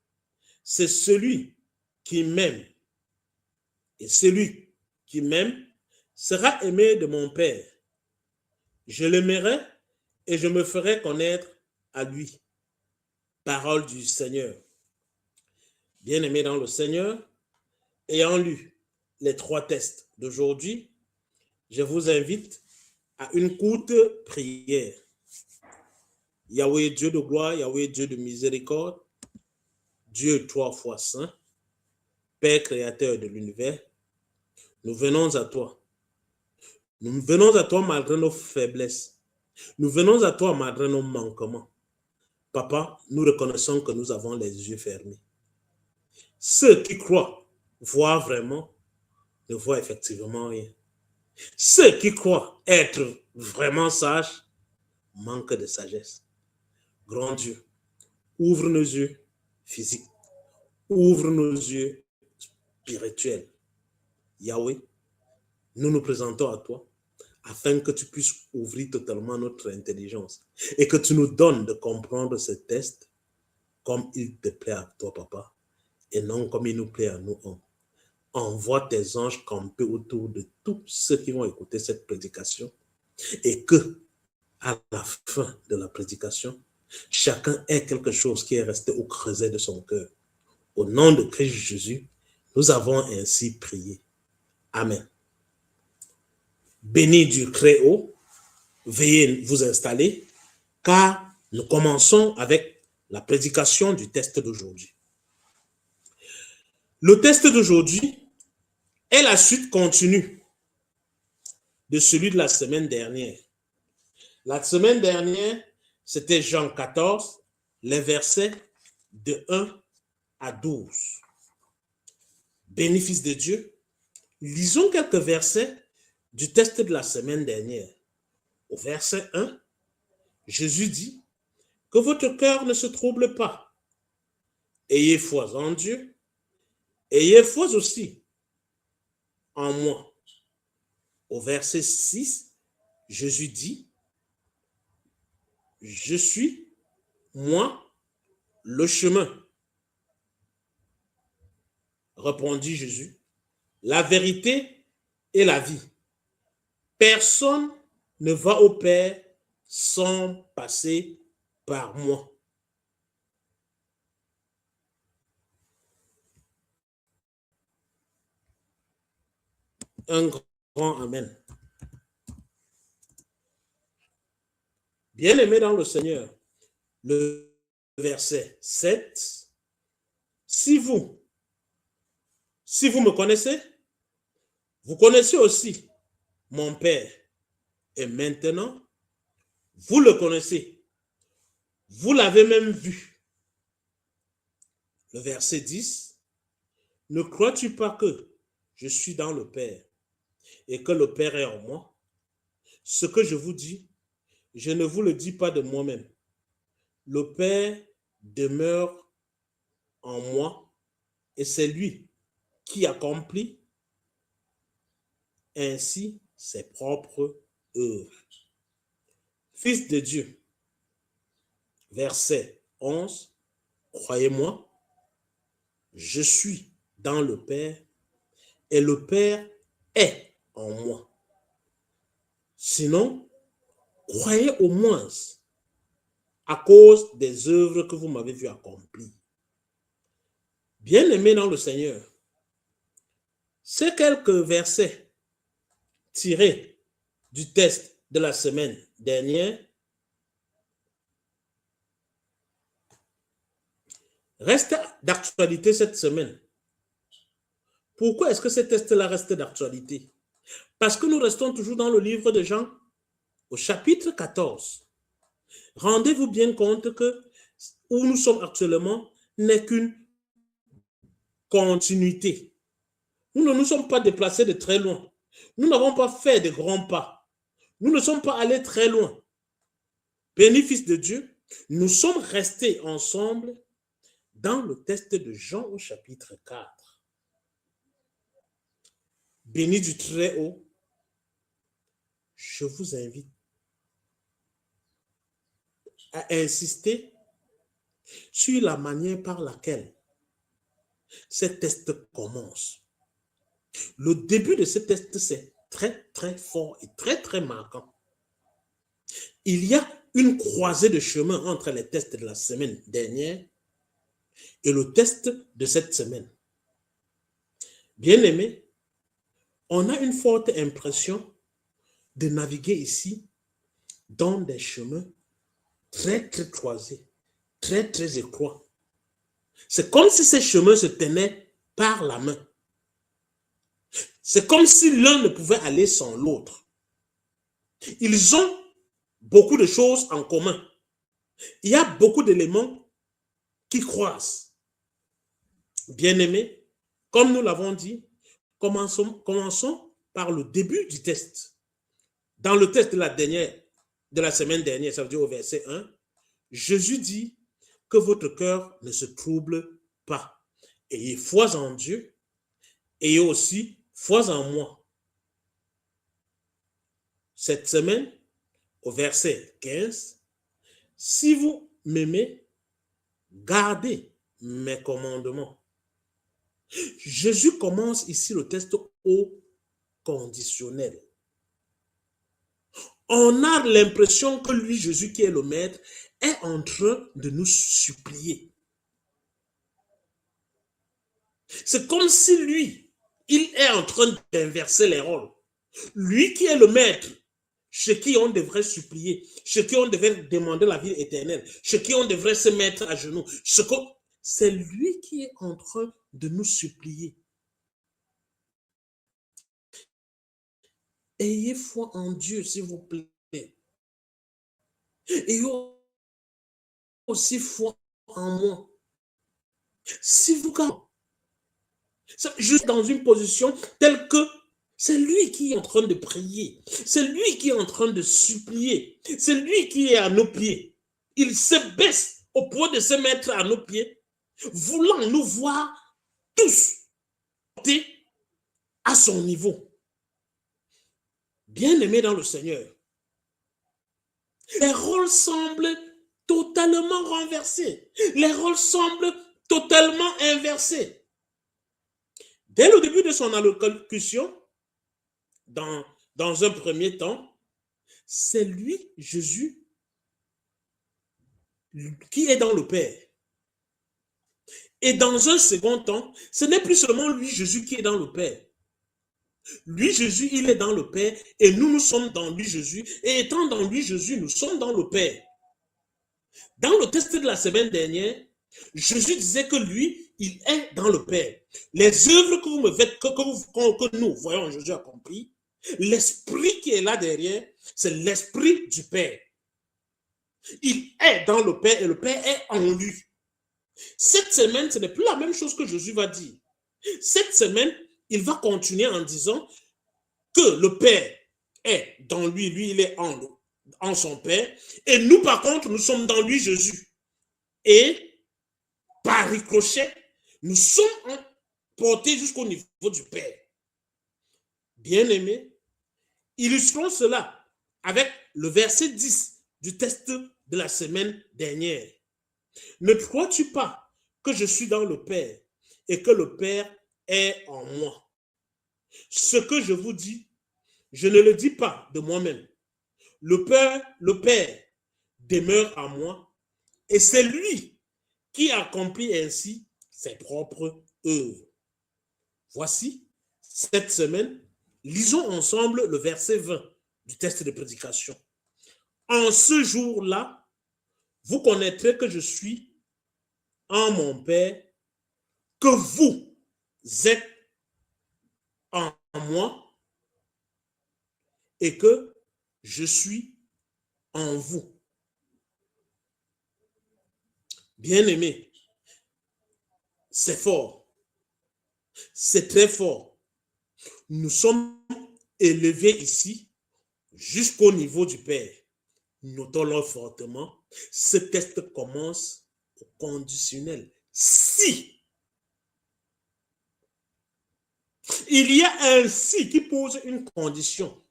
c'est celui qui m'aime. Et celui qui m'aime sera aimé de mon Père. Je l'aimerai et je me ferai connaître à lui. Parole du Seigneur. Bien-aimés dans le Seigneur, ayant lu les 3 tests d'aujourd'hui, je vous invite à une courte prière. Yahweh, Dieu de gloire, Yahweh, Dieu de miséricorde, Dieu 3 fois saint, Père créateur de l'univers, nous venons à toi. Nous venons à toi malgré nos faiblesses. Nous venons à toi malgré nos manquements. Papa, nous reconnaissons que nous avons les yeux fermés. Ceux qui croient voir vraiment ne voient effectivement rien. Ceux qui croient être vraiment sages manquent de sagesse. Grand Dieu, ouvre nos yeux physiques, ouvre nos yeux spirituels. Yahweh, nous nous présentons à toi afin que tu puisses ouvrir totalement notre intelligence et que tu nous donnes de comprendre ce test comme il te plaît à toi, Papa, et non comme il nous plaît à nous, hommes. Envoie tes anges camper autour de tous ceux qui vont écouter cette prédication et que, à la fin de la prédication, chacun ait quelque chose qui est resté au creuset de son cœur. Au nom de Christ Jésus, nous avons ainsi prié. Amen. Béni du Très-Haut, veuillez vous installer, car nous commençons avec la prédication du test d'aujourd'hui. Le test d'aujourd'hui est la suite continue de celui de la semaine dernière. La semaine dernière, c'était Jean 14, les versets de 1 à 12. Bénéfice de Dieu, lisons quelques versets du test de la semaine dernière. Au verset 1, Jésus dit que votre cœur ne se trouble pas. Ayez foi en Dieu, ayez foi aussi en moi. Au verset 6, Jésus dit, je suis, moi, le chemin. Répondit Jésus, la vérité et la vie. Personne ne va au Père sans passer par moi. Un grand Amen. Bien-aimé dans le Seigneur, le verset 7, si vous me connaissez, vous connaissez aussi mon Père. Et maintenant, vous le connaissez. Vous l'avez même vu. Le verset 10, ne crois-tu pas que je suis dans le Père et que le Père est en moi? Ce que je vous dis, je ne vous le dis pas de moi-même. Le Père demeure en moi et c'est lui qui accomplit ainsi ses propres œuvres. Fils de Dieu, verset 11, croyez-moi, je suis dans le Père et le Père est en moi. Sinon, croyez au moins à cause des œuvres que vous m'avez vu accomplir. Bien-aimés dans le Seigneur, ces quelques versets tirés du test de la semaine dernière restent d'actualité cette semaine. Pourquoi est-ce que ces tests-là restent d'actualité? Parce que nous restons toujours dans le livre de Jean, au chapitre 14. Rendez-vous bien compte que où nous sommes actuellement n'est qu'une continuité. Nous ne nous sommes pas déplacés de très loin. Nous n'avons pas fait de grands pas. Nous ne sommes pas allés très loin. Bénéfice de Dieu, nous sommes restés ensemble dans le test de Jean au chapitre 4. Béni du Très-Haut, je vous invite à insister sur la manière par laquelle ce test commence. Le début de ce test, c'est très, très fort et très, très marquant. Il y a une croisée de chemin entre les tests de la semaine dernière et le test de cette semaine. Bien aimé, on a une forte impression de naviguer ici dans des chemins très, très croisés, très, très étroits. C'est comme si ces chemins se tenaient par la main. C'est comme si l'un ne pouvait aller sans l'autre. Ils ont beaucoup de choses en commun. Il y a beaucoup d'éléments qui croisent. Bien-aimés, comme nous l'avons dit, commençons par le début du test. Dans le test de la semaine dernière, ça veut dire au verset 1, Jésus dit que votre cœur ne se trouble pas. Ayez foi en Dieu, ayez aussi foi en moi. Cette semaine, au verset 15, si vous m'aimez, gardez mes commandements. Jésus commence ici le test au conditionnel. On a l'impression que lui, Jésus qui est le maître, est en train de nous supplier. C'est comme si lui, il est en train d'inverser les rôles. Lui qui est le maître, chez qui on devrait supplier, chez qui on devrait demander la vie éternelle, chez qui on devrait se mettre à genoux, c'est lui qui est en train de nous supplier. Ayez foi en Dieu, s'il vous plaît. Ayez aussi foi en moi. Si vous, juste dans une position telle que c'est lui qui est en train de prier, c'est lui qui est en train de supplier, c'est lui qui est à nos pieds. Il se baisse au point de se mettre à nos pieds, voulant nous voir tous à son niveau. Bien-aimés dans le Seigneur, les rôles semblent totalement renversés. Les rôles semblent totalement inversés. Dès le début de son allocution, dans un premier temps, c'est lui, Jésus, qui est dans le Père. Et dans un second temps, ce n'est plus seulement lui, Jésus, qui est dans le Père. Lui, Jésus, il est dans le Père et nous sommes dans lui, Jésus. Et étant dans lui, Jésus, nous sommes dans le Père. Dans le texte de la semaine dernière, Jésus disait que lui, il est dans le Père. Les œuvres que vous me faites, que nous voyons Jésus accompli, l'esprit qui est là derrière, c'est l'esprit du Père. Il est dans le Père et le Père est en lui. Cette semaine, ce n'est plus la même chose que Jésus va dire. Cette semaine, il va continuer en disant que le Père est dans lui, lui il est en son Père, et nous par contre, nous sommes dans lui, Jésus. Et par ricochet, nous sommes portés jusqu'au niveau du Père. Bien-aimés, illustrons cela avec le verset 10 du texte de la semaine dernière. Ne crois-tu pas que je suis dans le Père et que le Père est en moi? Ce que je vous dis, je ne le dis pas de moi-même. Le Père demeure en moi et c'est lui qui accomplit ainsi ses propres œuvres. Voici, cette semaine, lisons ensemble le verset 20 du texte de prédication. En ce jour-là, vous connaîtrez que je suis en mon Père, que vous êtes en moi et que je suis en vous. Bien-aimés, c'est fort. C'est très fort. Nous sommes élevés ici jusqu'au niveau du Père. Notons-le fortement. Ce texte commence au conditionnel. Si. Il y a un si qui pose une condition.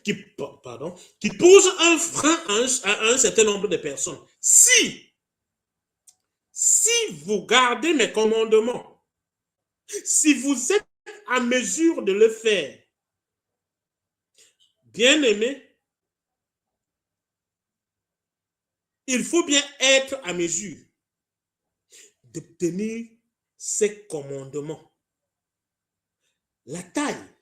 Qui pose un frein à un certain nombre de personnes. Si vous gardez mes commandements, si vous êtes à mesure de le faire, bien aimé, il faut bien être à mesure de tenir ces commandements. La taille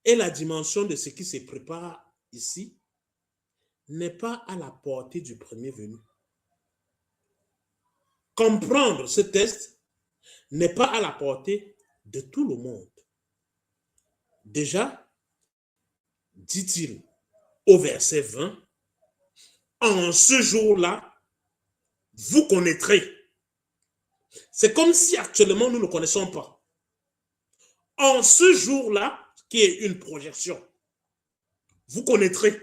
et la dimension de ce qui se prépare ici n'est pas à la portée du premier venu. Comprendre ce texte n'est pas à la portée de tout le monde. Déjà, dit-il au verset 20, en ce jour-là, vous connaîtrez. C'est comme si actuellement nous ne connaissons pas. En ce jour-là, qui est une projection, vous connaîtrez.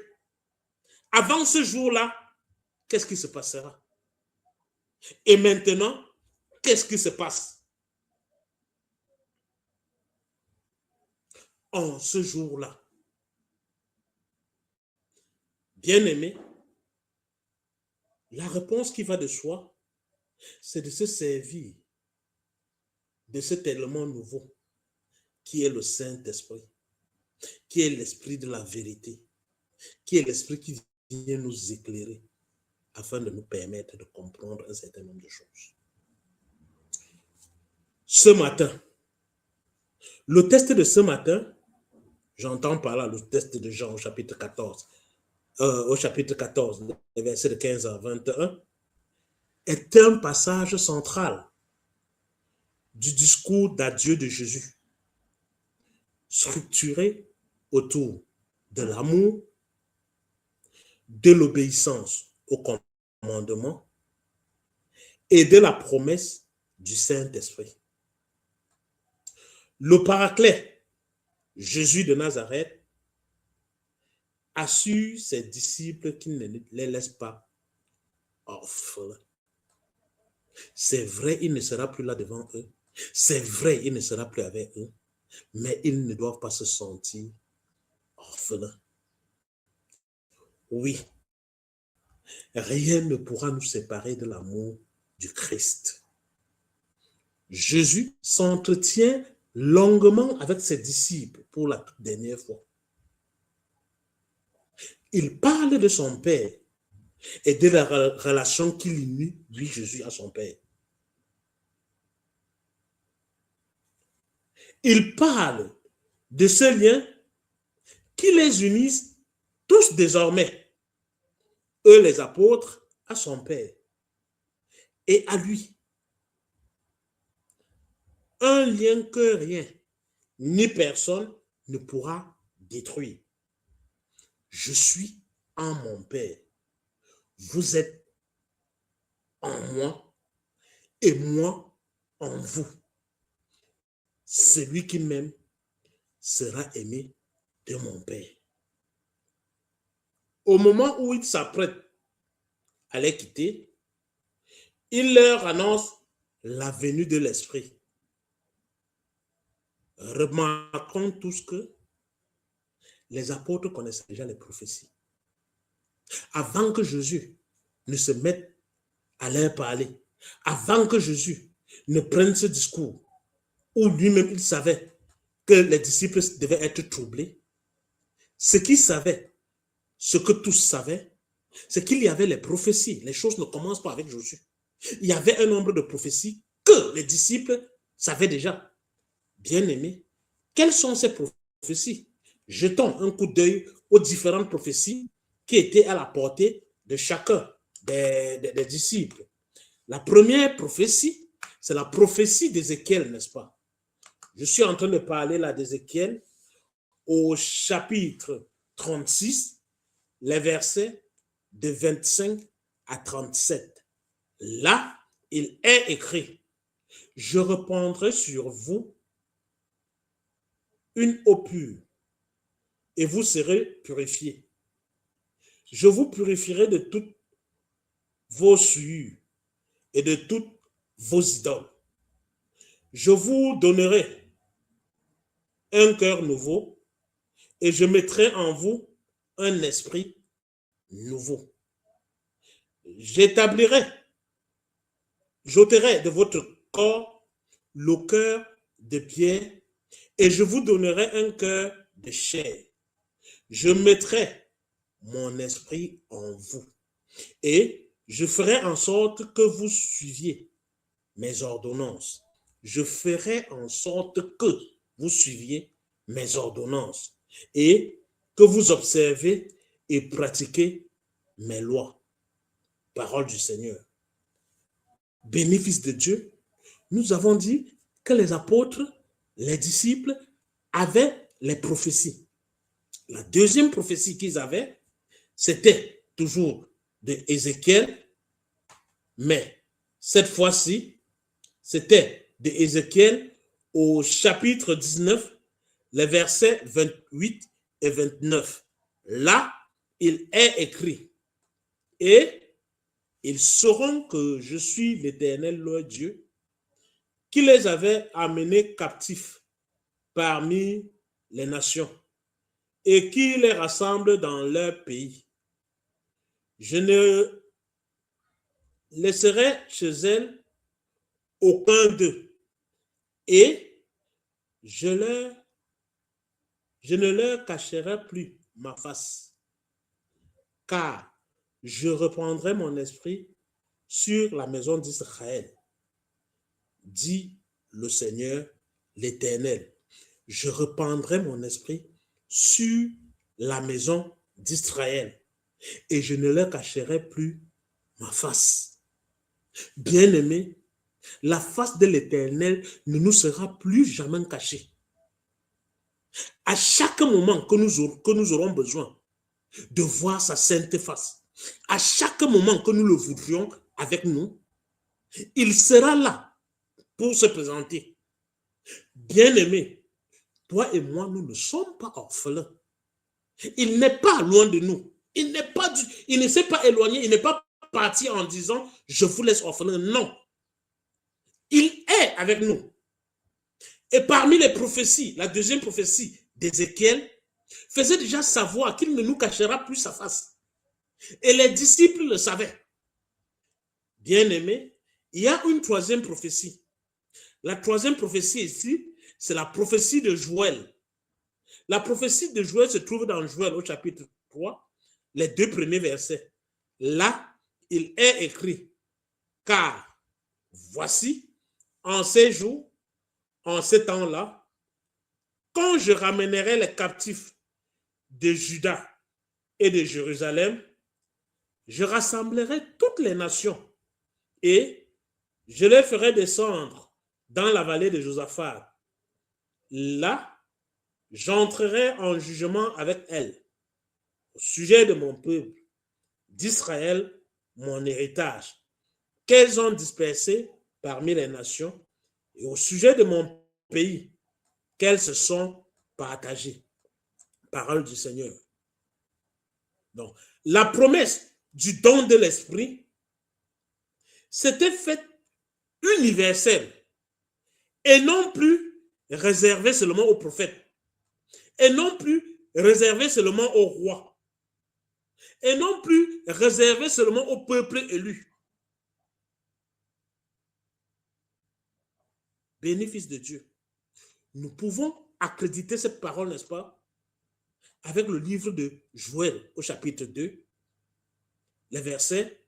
Avant ce jour-là, qu'est-ce qui se passera? Et maintenant, qu'est-ce qui se passe? En ce jour-là. Bien-aimé, la réponse qui va de soi, c'est de se servir de cet élément nouveau qui est le Saint-Esprit, qui est l'esprit de la vérité, qui est l'esprit qui vient nous éclairer afin de nous permettre de comprendre un certain nombre de choses. Ce matin, le texte de ce matin, j'entends par là le texte de Jean au chapitre 14, les versets de 15 à 21, est un passage central du discours d'adieu de Jésus, structuré autour de l'amour, de l'obéissance au commandement et de la promesse du Saint-Esprit. Le Paraclet, Jésus de Nazareth, assure ses disciples qu'il ne les laisse pas orphelins. C'est vrai, il ne sera plus là devant eux. C'est vrai, il ne sera plus avec eux. Mais ils ne doivent pas se sentir orphelins. Oui, rien ne pourra nous séparer de l'amour du Christ. Jésus s'entretient longuement avec ses disciples pour la toute dernière fois. Il parle de son Père et de la relation qu'il unit, lui, Jésus, à son Père. Il parle de ce lien qui les unissent tous désormais, eux les apôtres, à son Père et à lui. Un lien que rien ni personne ne pourra détruire. Je suis en mon Père. Vous êtes en moi et moi en vous. Celui qui m'aime sera aimé de mon Père. Au moment où il s'apprête à les quitter, il leur annonce la venue de l'Esprit. Remarquons tous que les apôtres connaissaient déjà les prophéties. Avant que Jésus ne se mette à leur parler, avant que Jésus ne prenne ce discours, où lui-même il savait que les disciples devaient être troublés, ce qu'il savait, ce que tous savaient, c'est qu'il y avait les prophéties. Les choses ne commencent pas avec Jésus. Il y avait un nombre de prophéties que les disciples savaient déjà. Bien-aimés, quelles sont ces prophéties? Jetons un coup d'œil aux différentes prophéties qui étaient à la portée de chacun des disciples. La première prophétie, c'est la prophétie d'Ézéchiel, n'est-ce pas? Je suis en train de parler là d'Ézéchiel au chapitre 36, les versets de 25 à 37. Là, il est écrit, « Je répandrai sur vous une eau pure, et vous serez purifiés. Je vous purifierai de toutes vos souillures et de toutes vos idoles. Je vous donnerai un cœur nouveau et je mettrai en vous un esprit nouveau. J'ôterai de votre corps le cœur de pierre et je vous donnerai un cœur de chair. Je mettrai mon esprit en vous et je ferai en sorte que vous suiviez mes ordonnances. Je ferai en sorte que vous suiviez mes ordonnances et que vous observez et pratiquez mes lois. Parole du Seigneur. Bénéfice de Dieu, nous avons dit que les apôtres, les disciples avaient les prophéties. La deuxième prophétie qu'ils avaient, c'était toujours de Ézéchiel, mais cette fois-ci, c'était de Ézéchiel au chapitre 19, les versets 28 et 29. Là, il est écrit, « Et ils sauront que je suis l'Éternel leur Dieu, qui les avait amenés captifs parmi les nations et qui les rassemble dans leur pays. Je ne laisserai chez elles aucun d'eux et je ne leur cacherai plus ma face, car je reprendrai mon esprit sur la maison d'Israël, dit le Seigneur l'Éternel. Je reprendrai mon esprit sur la maison d'Israël et je ne leur cacherai plus ma face. Bien-aimés, la face de l'Éternel ne nous sera plus jamais cachée. À chaque moment que nous aurons besoin de voir sa sainte face, à chaque moment que nous le voudrions avec nous, il sera là pour se présenter. Bien-aimé, toi et moi, nous ne sommes pas orphelins. Il n'est pas loin de nous. Il ne s'est pas éloigné, il n'est pas parti en disant « je vous laisse orphelin ». Non. Il est avec nous. Et parmi les prophéties, la deuxième prophétie d'Ézéchiel faisait déjà savoir qu'il ne nous cachera plus sa face. Et les disciples le savaient. Bien-aimé, il y a une troisième prophétie. La troisième prophétie ici, c'est la prophétie de Joël. La prophétie de Joël se trouve dans Joël au chapitre 3, les 2 premiers versets. Là, il est écrit, car voici, en ces jours, en ces temps-là, quand je ramènerai les captifs de Juda et de Jérusalem, je rassemblerai toutes les nations et je les ferai descendre dans la vallée de Josaphat. Là, j'entrerai en jugement avec elles au sujet de mon peuple, d'Israël, mon héritage, qu'elles ont dispersé parmi les nations, et au sujet de mon pays, qu'elles se sont partagées. Parole du Seigneur. Donc, la promesse du don de l'Esprit s'était faite universelle et non plus réservée seulement aux prophètes, et non plus réservée seulement aux rois, et non plus réservée seulement au peuple élu. Bénéfice de Dieu. Nous pouvons accréditer cette parole, n'est-ce pas, avec le livre de Joël au chapitre 2, les versets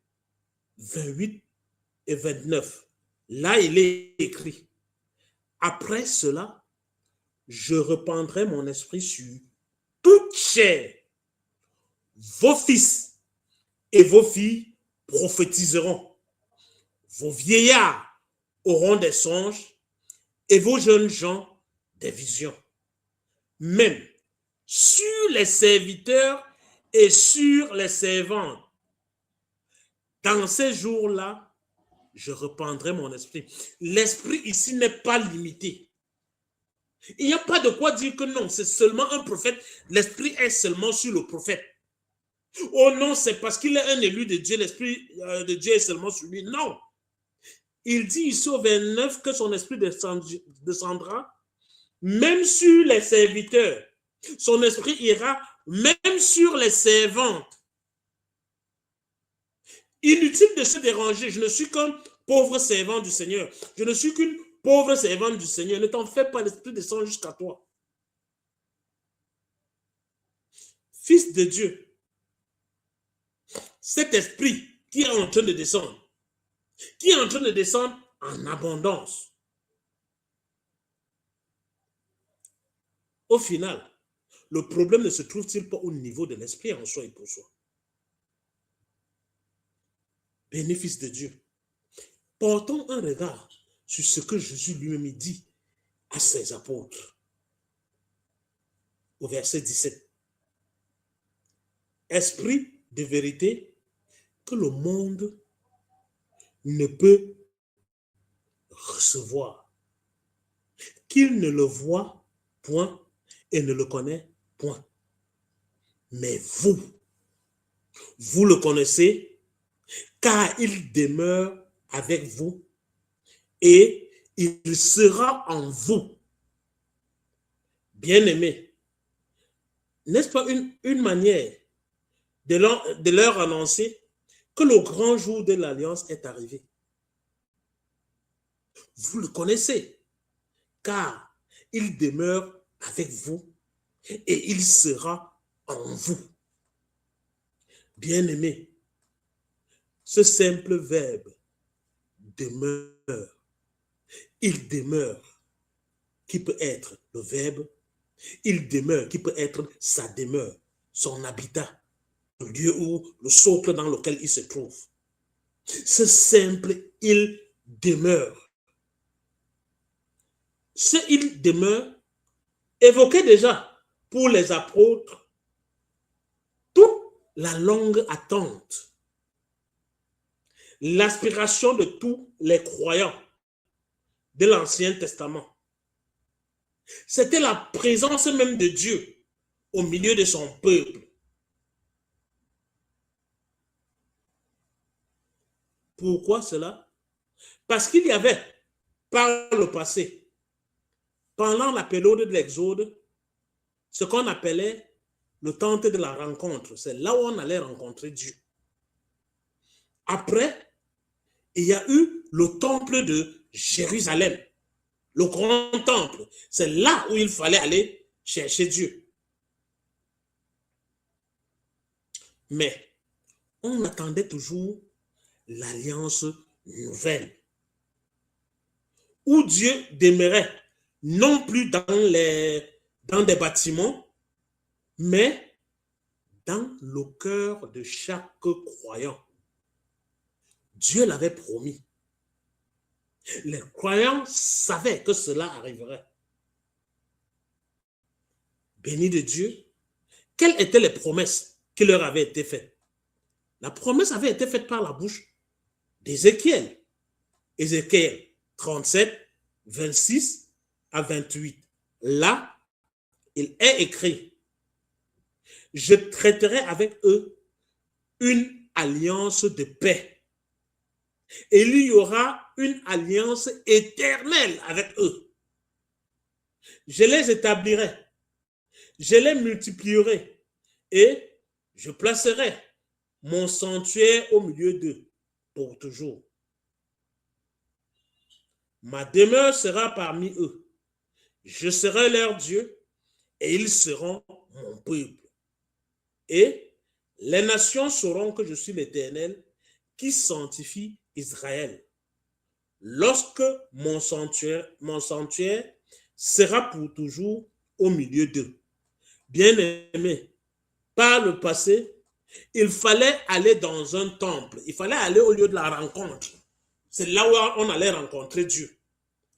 28 et 29. Là, il est écrit, après cela, je répandrai mon esprit sur toute chair. Vos fils et vos filles prophétiseront. Vos vieillards auront des songes et vos jeunes gens des visions. Même sur les serviteurs et sur les servantes, dans ces jours-là, je répandrai mon esprit. L'esprit ici n'est pas limité. Il n'y a pas de quoi dire que non, c'est seulement un prophète. L'esprit est seulement sur le prophète. Oh non, c'est parce qu'il est un élu de Dieu, l'esprit de Dieu est seulement sur lui. Non. Il dit ici au 29 que son esprit descendra même sur les serviteurs. Son esprit ira même sur les servantes. Inutile de se déranger. Je ne suis qu'un pauvre servant du Seigneur. Je ne suis qu'une pauvre servante du Seigneur. Ne t'en fais pas, l'esprit descend jusqu'à toi. Fils de Dieu, cet esprit qui est en train de descendre, qui est en train de descendre en abondance. Au final, le problème ne se trouve-t-il pas au niveau de l'esprit en soi et pour soi? Bénéfice de Dieu. Portons un regard sur ce que Jésus lui-même dit à ses apôtres. Au verset 17. Esprit de vérité que le monde ne peut recevoir, qu'il ne le voit point et ne le connaît point. Mais vous, vous le connaissez, car il demeure avec vous et il sera en vous. Bien-aimés, n'est-ce pas une manière de leur annoncer que le grand jour de l'alliance est arrivé? Vous le connaissez, car il demeure avec vous et il sera en vous. Bien-aimés, ce simple verbe demeure, il demeure, qui peut être le verbe, il demeure, qui peut être sa demeure, son habitat, le lieu où, le socle dans lequel il se trouve. Ce simple il demeure ce il demeure évoquait déjà pour les apôtres toute la longue attente, l'aspiration de tous les croyants de l'Ancien Testament. C'était la présence même de Dieu au milieu de son peuple. Pourquoi cela? Parce qu'il y avait, par le passé, pendant la période de l'Exode, ce qu'on appelait le temple de la rencontre. C'est là où on allait rencontrer Dieu. Après, il y a eu le temple de Jérusalem, le grand temple. C'est là où il fallait aller chercher Dieu. Mais on attendait toujours l'alliance nouvelle, où Dieu demeurait non plus dans des bâtiments, mais dans le cœur de chaque croyant. Dieu l'avait promis. Les croyants savaient que cela arriverait. Béni de Dieu, quelles étaient les promesses qui leur avaient été faites? La promesse avait été faite par la bouche d'Ézéchiel. Ézéchiel 37, 26 à 28. Là, il est écrit: je traiterai avec eux une alliance de paix. Et il y aura une alliance éternelle avec eux. Je les établirai, je les multiplierai et je placerai mon sanctuaire au milieu d'eux pour toujours. Ma demeure sera parmi eux. Je serai leur Dieu et ils seront mon peuple. Et les nations sauront que je suis l'Éternel qui sanctifie Israël. Lorsque mon sanctuaire sera pour toujours au milieu d'eux. Bien-aimés, par le passé, il fallait aller dans un temple. Il fallait aller au lieu de la rencontre. C'est là où on allait rencontrer Dieu.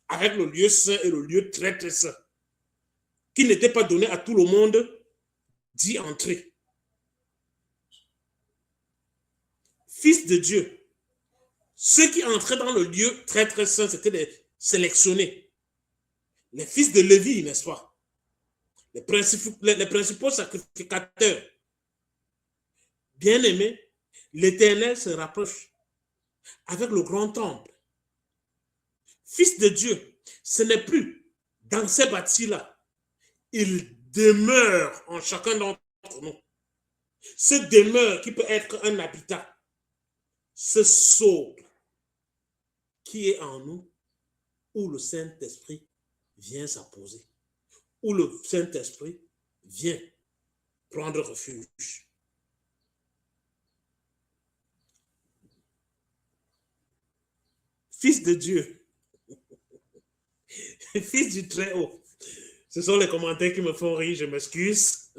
Avec le lieu saint et le lieu très très saint. Qui n'était pas donné à tout le monde d'y entrer. Fils de Dieu. Ceux qui entraient dans le lieu très très saint, c'était des sélectionnés. Les fils de Lévi, n'est-ce pas? Les principaux sacrificateurs. Bien-aimés, l'Éternel se rapproche avec le grand temple. Fils de Dieu, ce n'est plus dans ces bâtis-là. Il demeure en chacun d'entre nous. Ce demeure qui peut être un habitat. Ce socle qui est en nous, où le Saint-Esprit vient s'apposer, où le Saint-Esprit vient prendre refuge. Fils de Dieu, fils du Très-Haut. Ce sont les commentaires qui me font rire, je m'excuse.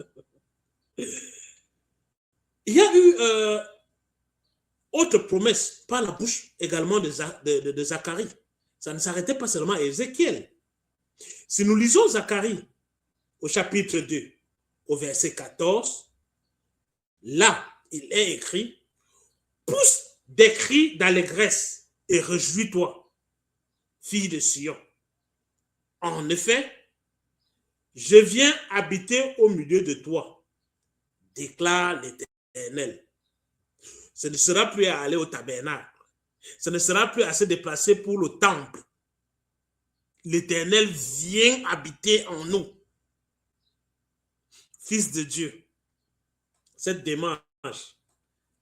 Il y a eu autre promesse par la bouche également de Zacharie. Ça ne s'arrêtait pas seulement à Ézéchiel. Si nous lisons Zacharie au chapitre 2, au verset 14, là, il est écrit: pousse des cris d'allégresse et réjouis-toi, fille de Sion. En effet, je viens habiter au milieu de toi, déclare l'Éternel. Ce ne sera plus à aller au tabernacle. Ce ne sera plus à se déplacer pour le temple. L'Éternel vient habiter en nous. Fils de Dieu, cette démarche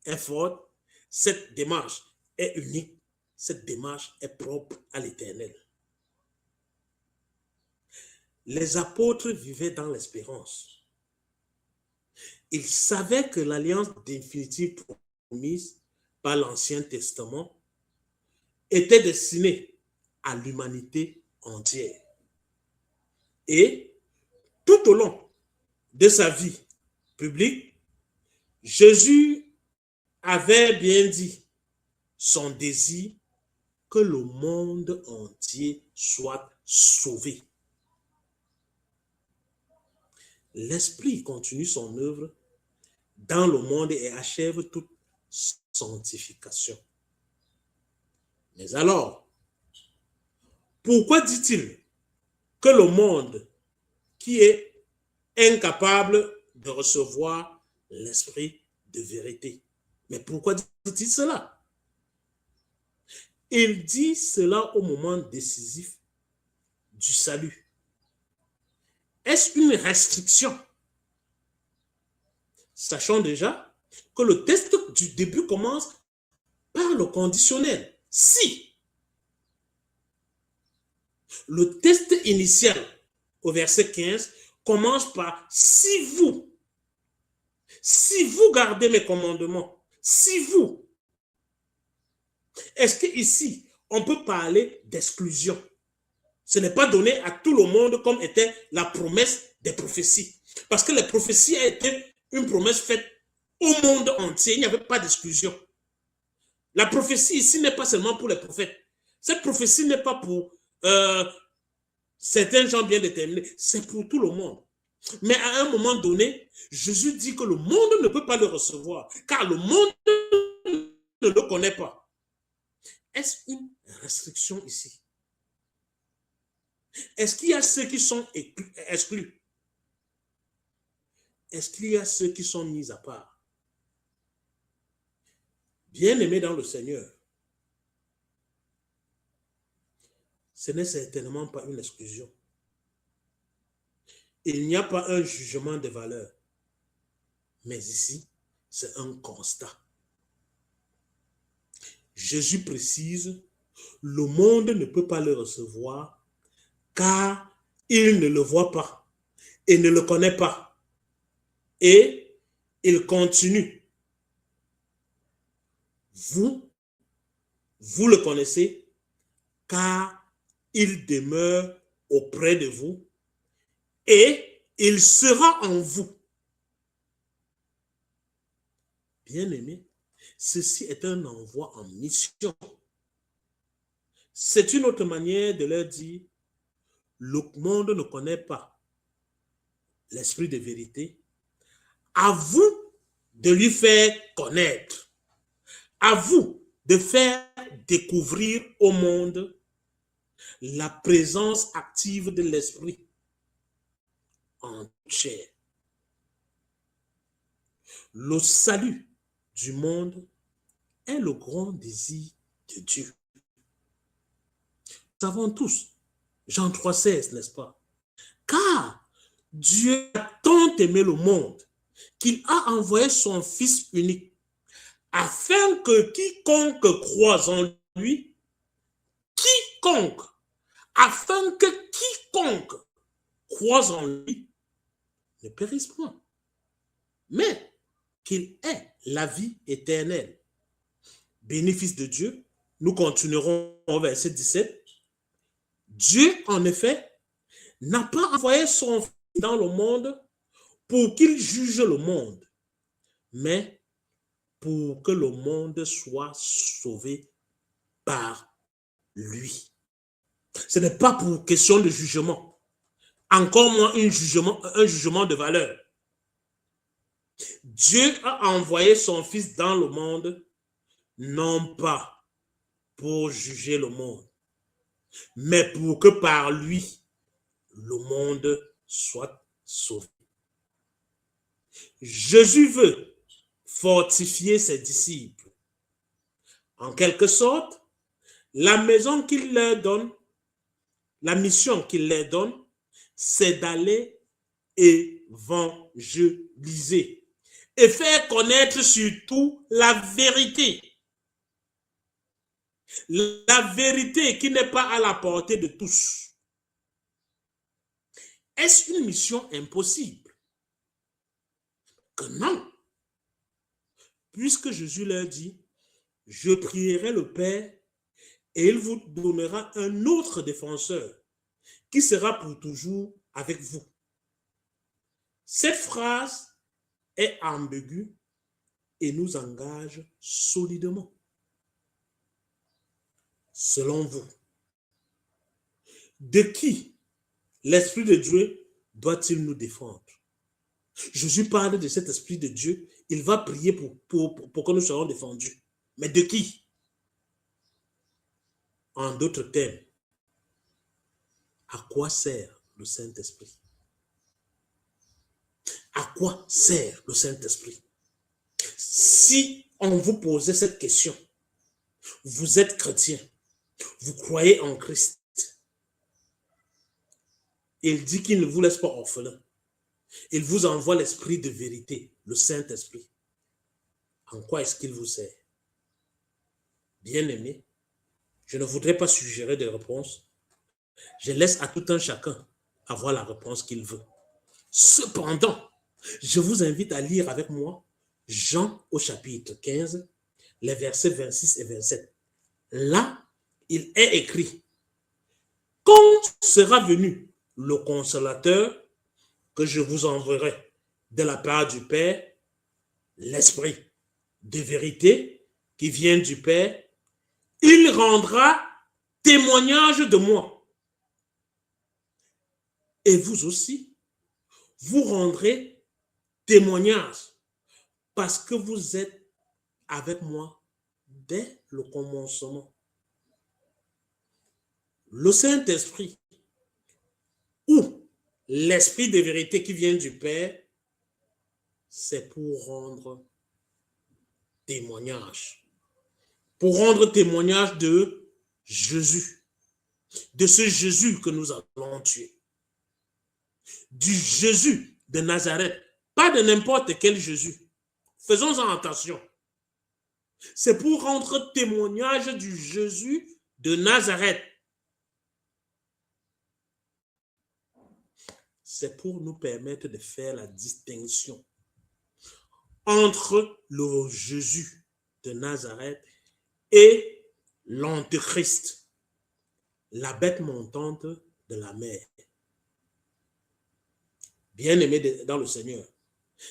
est forte, cette démarche est unique, cette démarche est propre à l'Éternel. Les apôtres vivaient dans l'espérance. Ils savaient que l'alliance définitive promise par l'Ancien Testament était destinée à l'humanité entière. Et tout au long de sa vie publique, Jésus avait bien dit son désir que le monde entier soit sauvé. l'Esprit continue son œuvre dans le monde et achève toute sanctification. Mais alors, pourquoi dit-il que le monde qui est incapable de recevoir l'Esprit de vérité? Mais pourquoi dit-il cela? Il dit cela au moment décisif du salut. Est-ce une restriction? Sachant déjà que le texte du début commence par le conditionnel. Si. Le texte initial au verset 15 commence par si vous gardez mes commandements, si vous. Est-ce qu'ici, on peut parler d'exclusion? Ce n'est pas donné à tout le monde comme était la promesse des prophéties. Parce que les prophéties a été une promesse faite au monde entier. Il n'y avait pas d'exclusion. La prophétie ici n'est pas seulement pour les prophètes. Cette prophétie n'est pas pour certains gens bien déterminés. C'est pour tout le monde. Mais à un moment donné, Jésus dit que le monde ne peut pas le recevoir, car le monde ne le connaît pas. Est-ce une restriction ici? Est-ce qu'il y a ceux qui sont exclus? Est-ce qu'il y a ceux qui sont mis à part? Bien-aimés dans le Seigneur, ce n'est certainement pas une exclusion. Il n'y a pas un jugement de valeur. Mais ici, c'est un constat. Jésus précise, le monde ne peut pas le recevoir car il ne le voit pas et ne le connaît pas. Et il continue. Vous le connaissez car il demeure auprès de vous et il sera en vous. Bien-aimé, ceci est un envoi en mission. C'est une autre manière de leur dire, le monde ne connaît pas l'esprit de vérité. À vous de lui faire connaître. À vous de faire découvrir au monde la présence active de l'esprit en chair. Le salut du monde est le grand désir de Dieu. Nous savons tous, Jean 3,16, n'est-ce pas? Car Dieu a tant aimé le monde qu'il a envoyé son Fils unique afin que quiconque croise en lui, afin que quiconque croise en lui ne périsse point, mais qu'il ait la vie éternelle. Bénéfice de Dieu, nous continuerons au verset 17. Dieu, en effet, n'a pas envoyé son Fils dans le monde pour qu'il juge le monde, mais pour que le monde soit sauvé par lui. Ce n'est pas pour question de jugement, encore moins un jugement de valeur. Dieu a envoyé son Fils dans le monde, non pas pour juger le monde, mais pour que par lui, le monde soit sauvé. Jésus veut fortifier ses disciples. En quelque sorte, la maison qu'il leur donne, la mission qu'il leur donne, c'est d'aller évangéliser et faire connaître surtout la vérité. La vérité qui n'est pas à la portée de tous. Est-ce une mission impossible? Que non. Puisque Jésus leur dit, je prierai le Père et il vous donnera un autre défenseur qui sera pour toujours avec vous. Cette phrase est ambiguë et nous engage solidement. Selon vous, de qui l'Esprit de Dieu doit-il nous défendre? Jésus parle de cet esprit de Dieu. Il va prier pour que nous soyons défendus. Mais de qui? En d'autres termes, à quoi sert le Saint-Esprit? À quoi sert le Saint-Esprit? Si on vous posait cette question, vous êtes chrétien, vous croyez en Christ, il dit qu'il ne vous laisse pas orphelin. Il vous envoie l'esprit de vérité, le Saint-Esprit. En quoi est-ce qu'il vous sert? Bien-aimé, je ne voudrais pas suggérer de réponse. Je laisse à tout un chacun avoir la réponse qu'il veut. Cependant, je vous invite à lire avec moi Jean au chapitre 15, les versets 26 et 27. Là, il est écrit, quand sera venu le consolateur que je vous enverrai de la part du Père, l'Esprit de vérité qui vient du Père, il rendra témoignage de moi. Et vous aussi, vous rendrez témoignage parce que vous êtes avec moi dès le commencement. Le Saint-Esprit ou l'Esprit de vérité qui vient du Père, c'est pour rendre témoignage. Pour rendre témoignage de Jésus. De ce Jésus que nous allons tuer. Du Jésus de Nazareth. Pas de n'importe quel Jésus. Faisons-en attention. C'est pour rendre témoignage du Jésus de Nazareth. C'est pour nous permettre de faire la distinction entre le Jésus de Nazareth et l'Antéchrist, la bête montante de la mer. Bien-aimés dans le Seigneur,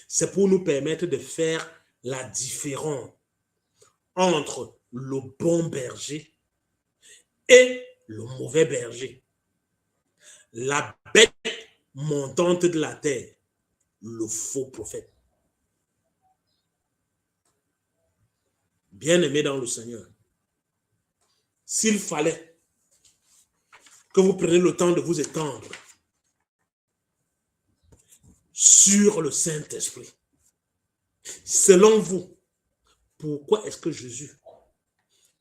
c'est pour nous permettre de faire la différence entre le bon berger et le mauvais berger. La bête montante de la terre, le faux prophète. Bien-aimés dans le Seigneur, s'il fallait que vous preniez le temps de vous étendre sur le Saint-Esprit, selon vous, pourquoi est-ce que Jésus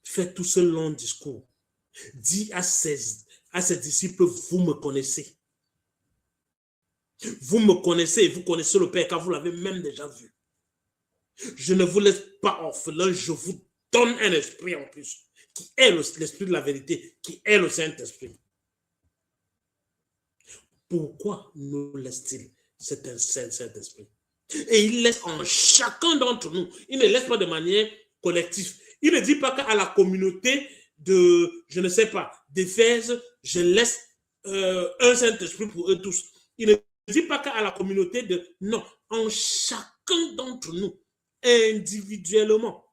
fait tout ce long discours, dit à ses disciples, vous me connaissez. Vous me connaissez et vous connaissez le Père car vous l'avez même déjà vu. Je ne vous laisse pas orphelin, je vous donne un esprit en plus, qui est l'esprit de la vérité, qui est le Saint-Esprit. Pourquoi nous laisse-t-il cet Saint-Esprit? Et il laisse en chacun d'entre nous. Il ne laisse pas de manière collective. Il ne dit pas qu'à la communauté de, je ne sais pas, d'Éphèse, je laisse un Saint-Esprit pour eux tous. Il ne dit pas qu'à la communauté de, non, en chacun d'entre nous, individuellement.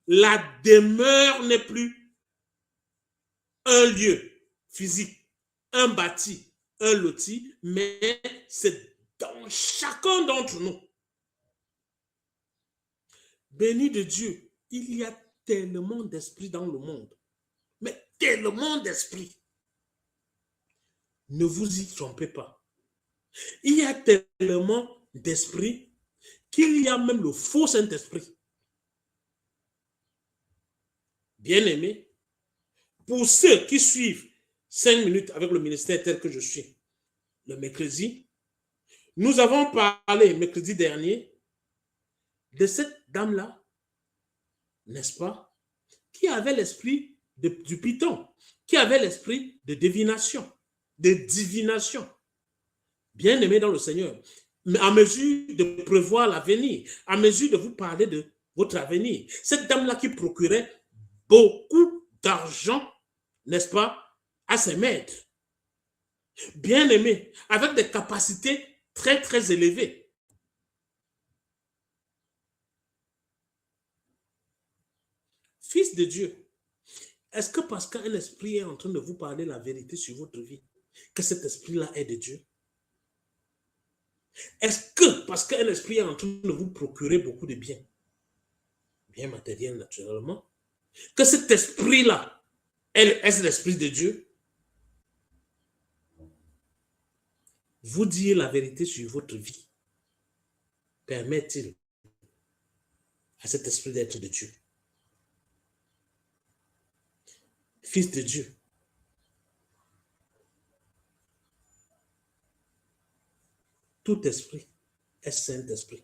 La demeure n'est plus un lieu physique, un bâti, un loti, mais c'est dans chacun d'entre nous. Béni de Dieu, il y a tellement d'esprits dans le monde, mais tellement d'esprits. Ne vous y trompez pas. Il y a tellement d'esprits qu'il y a même le faux Saint-Esprit. Bien-aimés, pour ceux qui suivent 5 minutes avec le ministère tel que je suis, le mercredi, nous avons parlé mercredi dernier de cette dame-là, n'est-ce pas, qui avait l'esprit du python, qui avait l'esprit de divination, bien-aimé dans le Seigneur, mais à mesure de prévoir l'avenir, à mesure de vous parler de votre avenir, cette dame-là qui procurait beaucoup d'argent, n'est-ce pas, à ses maîtres, bien-aimé, avec des capacités très, très élevées. Fils de Dieu, est-ce que parce qu'un esprit est en train de vous parler la vérité sur votre vie, que cet esprit-là est de Dieu? Est-ce que, parce qu'un esprit est en train de vous procurer beaucoup de biens, bien matériels naturellement, que cet esprit-là, est-ce l'esprit de Dieu? Vous dire la vérité sur votre vie, permet-il à cet esprit d'être de Dieu? Fils de Dieu. Tout esprit est Saint-Esprit.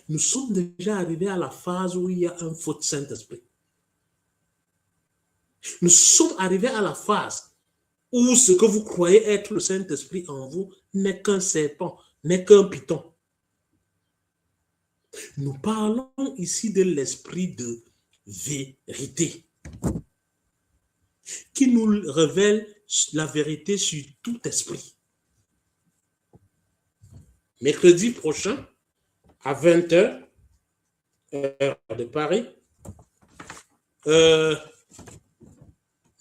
Nous sommes déjà arrivés à la phase où il y a un faux Saint-Esprit. Nous sommes arrivés à la phase où ce que vous croyez être le Saint-Esprit en vous n'est qu'un serpent, n'est qu'un python. Nous parlons ici de l'esprit de vérité qui nous révèle la vérité sur tout esprit. Mercredi prochain, à 20h, heure de Paris,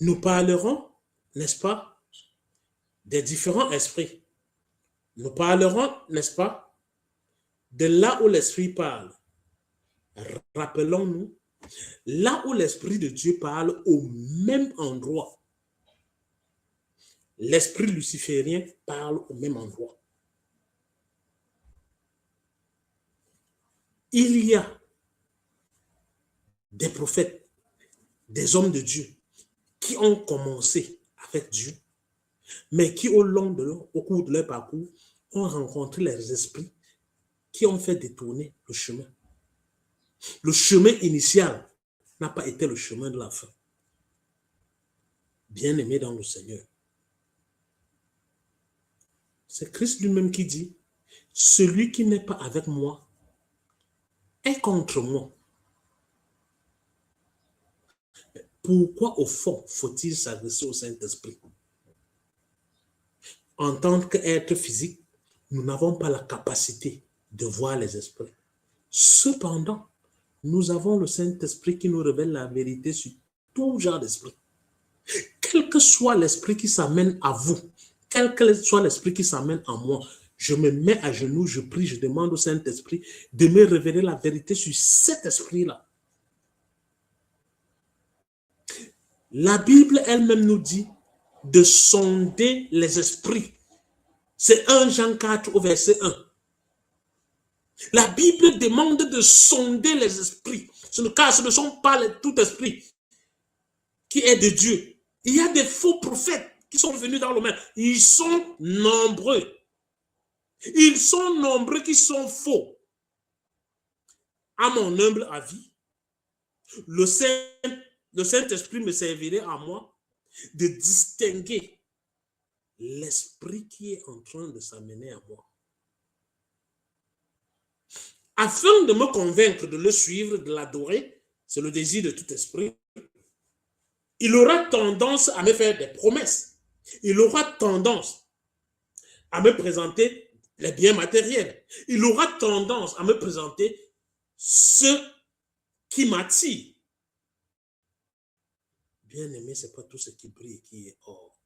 nous parlerons, n'est-ce pas, des différents esprits. Nous parlerons, n'est-ce pas, de là où l'esprit parle. Rappelons-nous, là où l'esprit de Dieu parle, au même endroit, l'esprit luciférien parle au même endroit. Il y a des prophètes, des hommes de Dieu qui ont commencé avec Dieu, mais qui au cours de leur parcours ont rencontré les esprits qui ont fait détourner le chemin. Le chemin initial n'a pas été le chemin de la fin. Bien-aimé dans le Seigneur. C'est Christ lui-même qui dit, celui qui n'est pas avec moi est contre moi. Pourquoi au fond faut-il s'adresser au Saint-Esprit? En tant qu'être physique, nous n'avons pas la capacité de voir les esprits. Cependant, nous avons le Saint-Esprit qui nous révèle la vérité sur tout genre d'esprit. Quel que soit l'esprit qui s'amène à vous, quel que soit l'esprit qui s'amène à moi, je me mets à genoux, je prie, je demande au Saint-Esprit de me révéler la vérité sur cet esprit-là. La Bible elle-même nous dit de sonder les esprits. C'est 1 Jean 4 au verset 1. La Bible demande de sonder les esprits. Car ce ne sont pas tout esprit qui est de Dieu. Il y a des faux prophètes qui sont venus dans le monde. Ils sont nombreux. Ils sont nombreux qui sont faux. À mon humble avis, le Saint-Esprit me servirait à moi de distinguer l'esprit qui est en train de s'amener à moi. Afin de me convaincre de le suivre, de l'adorer, c'est le désir de tout esprit, il aura tendance à me faire des promesses. Il aura tendance à me présenter les biens matériels. Il aura tendance à me présenter ce qui m'attire. Bien-aimé, ce n'est pas tout ce qui brille qui est or.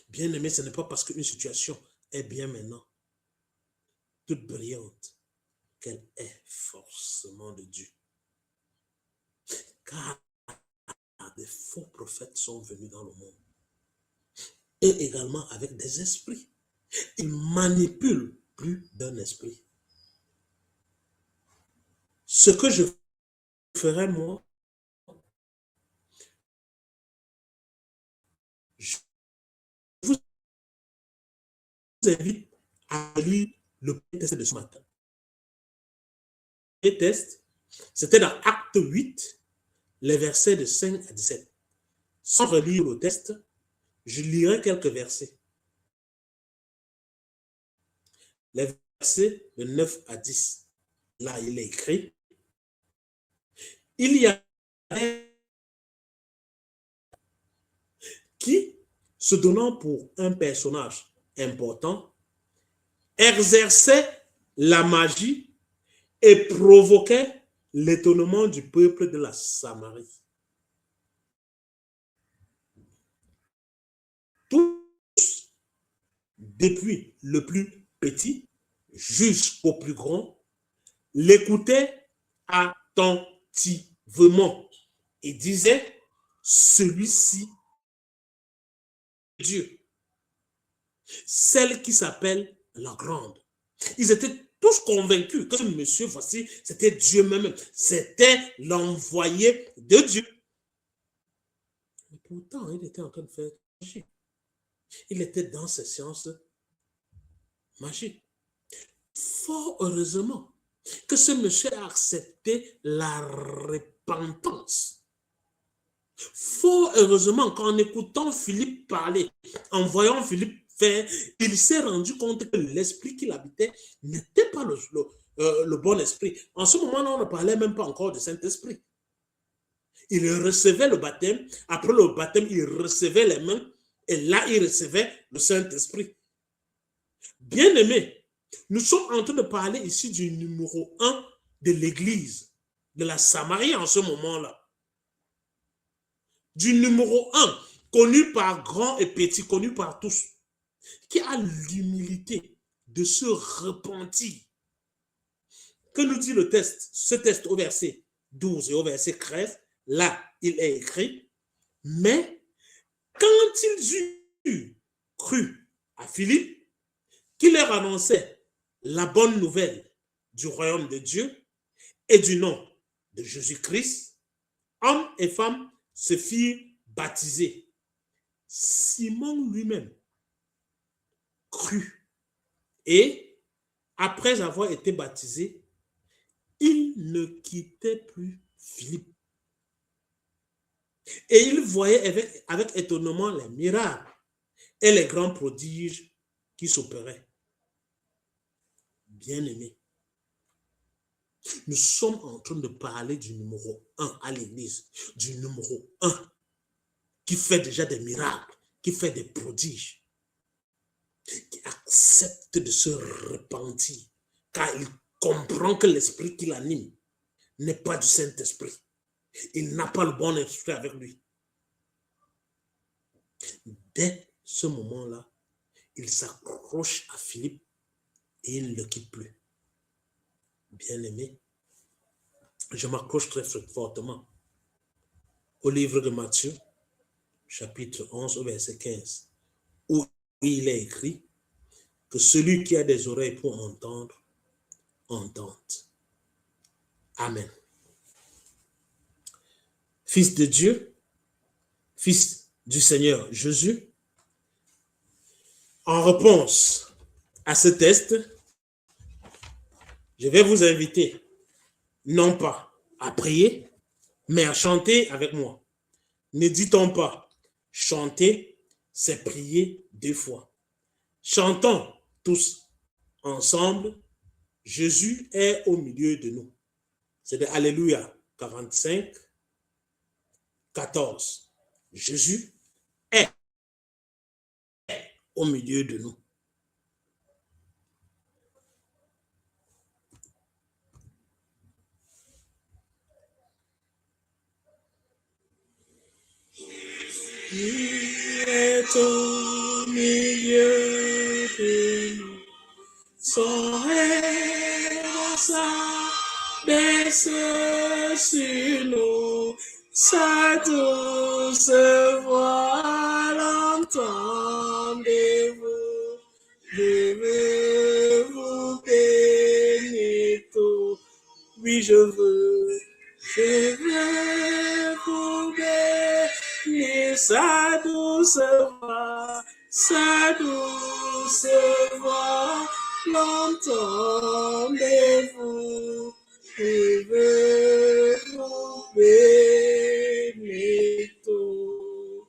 Bien-aimé, ce n'est pas parce qu'une situation est bien maintenant, toute brillante, qu'elle est forcément de Dieu. Car des faux prophètes sont venus dans le monde. Et également avec des esprits. Ils manipulent plus d'un esprit. Ce que je ferai, moi, je vous invite à lire le test de ce matin. Le test, c'était dans Acte 8, les versets de 5 à 17. Sans relire le test, je lirai quelques versets. Les versets de 9 à 10. Là, il est écrit, il y a qui, se donnant pour un personnage important, exerçait la magie et provoquait l'étonnement du peuple de la Samarie. Tous depuis le plus petit jusqu'au plus grand, l'écoutaient attentivement et disaient, celui-ci est Dieu. Celle qui s'appelle la grande. Ils étaient tous convaincus que ce monsieur, voici, c'était Dieu même. C'était l'envoyé de Dieu. Mais pourtant, il était en train de faire magie. Il était dans ces sciences magiques. Fort heureusement que ce monsieur a accepté la repentance. Fort heureusement qu'en écoutant Philippe parler, en voyant Philippe faire, il s'est rendu compte que l'esprit qu'il habitait n'était pas le bon esprit. En ce moment-là, on ne parlait même pas encore du Saint-Esprit. Il recevait le baptême, après le baptême, il recevait les mains, et là, il recevait le Saint-Esprit. Bien-aimés, nous sommes en train de parler ici du numéro 1 de l'Église, de la Samarie en ce moment-là. Du numéro 1, connu par grand et petit, connu par tous, qui a l'humilité de se repentir. Que nous dit le texte? Ce texte au verset 12 et au verset 13, là, il est écrit, mais quand ils eurent cru à Philippe, qui leur annonçait la bonne nouvelle du royaume de Dieu et du nom de Jésus-Christ, hommes et femmes se firent baptiser. Simon lui-même crut et, après avoir été baptisé, il ne quittait plus Philippe. Et il voyait avec étonnement les miracles et les grands prodiges qui s'opéraient. Bien-aimés, nous sommes en train de parler du numéro 1 à l'église, du numéro 1 qui fait déjà des miracles, qui fait des prodiges, qui accepte de se repentir, car il comprend que l'esprit qui l'anime n'est pas du Saint-Esprit. Il n'a pas le bon esprit avec lui. Dès ce moment-là, il s'accroche à Philippe et il ne le quitte plus. Bien-aimé, je m'accroche très fortement au livre de Matthieu, chapitre 11, au verset 15, où il est écrit que celui qui a des oreilles pour entendre, entende. Amen. Fils de Dieu, fils du Seigneur Jésus, en réponse à ce test, je vais vous inviter non pas à prier, mais à chanter avec moi. Ne dit-on pas, chanter, c'est prier 2 fois. Chantons tous ensemble, Jésus est au milieu de nous. C'est de Alléluia 45, 14. Jésus est au milieu de nous. Jésus est au milieu de nous. Son règne s'abaisse sur nous. Sa douce voix l'entendez-vous. Je veux vous bénir tout. Oui, je veux vous bénir. Sa douce voix, l'entendez-vous. Je veux vous bénir tout.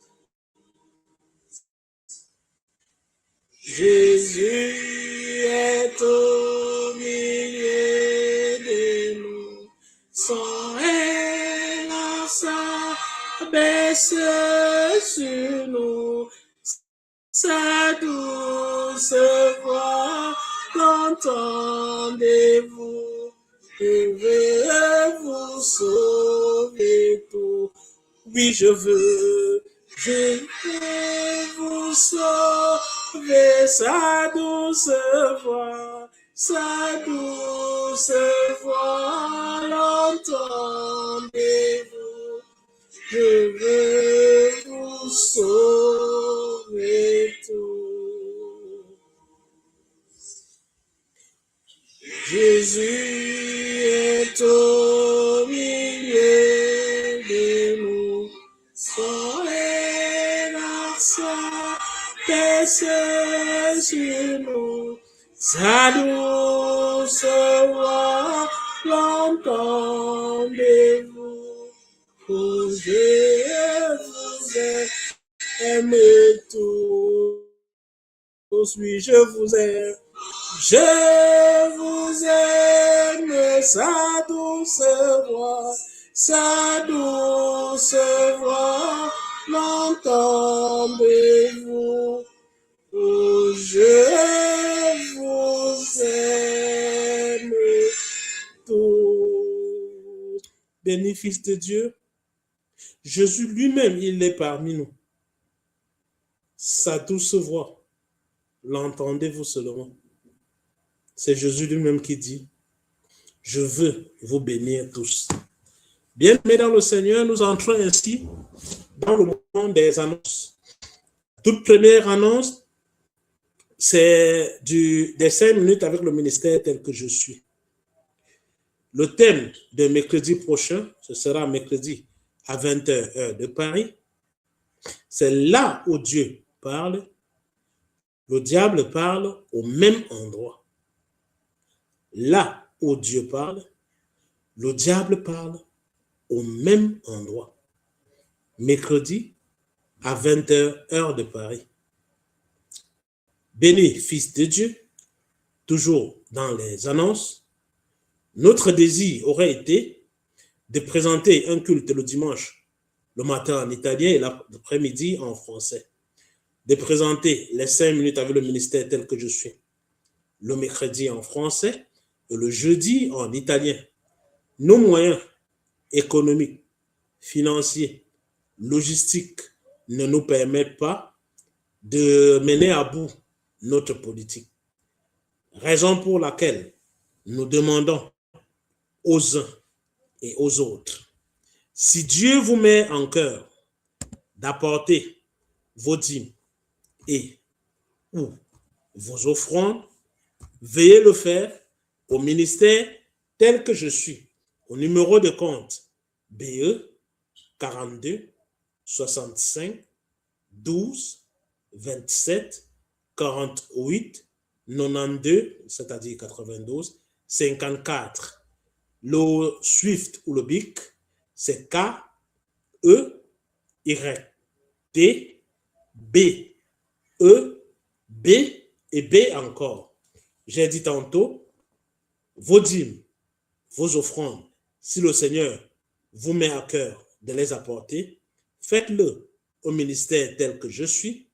Jésus est au milieu de nous. Son règne s'abaisse sur nous. Sa douce voix, l'entendez-vous. Je veux vous sauver tout. Oui, je veux vous sauver et sa douce voix, l'entendez-vous? Je veux vous sauver tout. Jésus est au milieu de nous, son regard s'abaisse sur nous, sa douce voix, l'entendez-vous? Oh, je vous aime tous, oui, je vous aime. Je vous aime, sa douce voix, l'entendez-vous? Oh, je vous aime tous. Béni Fils de Dieu, Jésus lui-même, il est parmi nous. Sa douce voix, l'entendez-vous seulement? C'est Jésus lui-même qui dit, je veux vous bénir tous. Bien-aimés dans le Seigneur, nous entrons ainsi dans le moment des annonces. Toute première annonce, c'est des 5 minutes avec le ministère tel que je suis. Le thème de mercredi prochain, ce sera mercredi à 20h heure de Paris. C'est là où Dieu parle. Le diable parle au même endroit. Là où Dieu parle, le diable parle au même endroit. Mercredi à 20h heure de Paris. Béni, Fils de Dieu, toujours dans les annonces, notre désir aurait été de présenter un culte le dimanche, le matin en italien et l'après-midi en français. De présenter les 5 minutes avec le ministère tel que je suis, le mercredi en français et le jeudi en italien. Nos moyens économiques, financiers, logistiques ne nous permettent pas de mener à bout notre politique. Raison pour laquelle nous demandons aux uns et aux autres, si Dieu vous met en cœur d'apporter vos dîmes et ou vos offrandes, veuillez le faire au ministère tel que je suis, au numéro de compte BE 42 65 12 27 48 92, c'est-à-dire 92 54. Le Swift ou le BIC, c'est KEYT-B-E-B et B encore. J'ai dit tantôt, vos dîmes, vos offrandes, si le Seigneur vous met à cœur de les apporter, faites-le au ministère tel que je suis,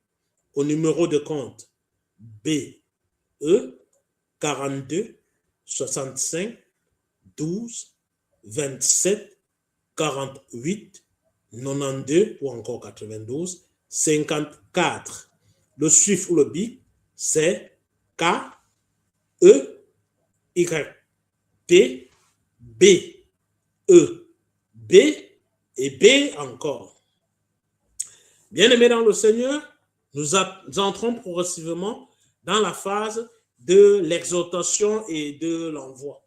au numéro de compte BE 42 65 12 27 48 92 ou encore 92 54. Le Swift ou le BIC, c'est KEYT-B-E-B et B encore. Bien-aimés dans le Seigneur, nous entrons progressivement dans la phase de l'exhortation et de l'envoi.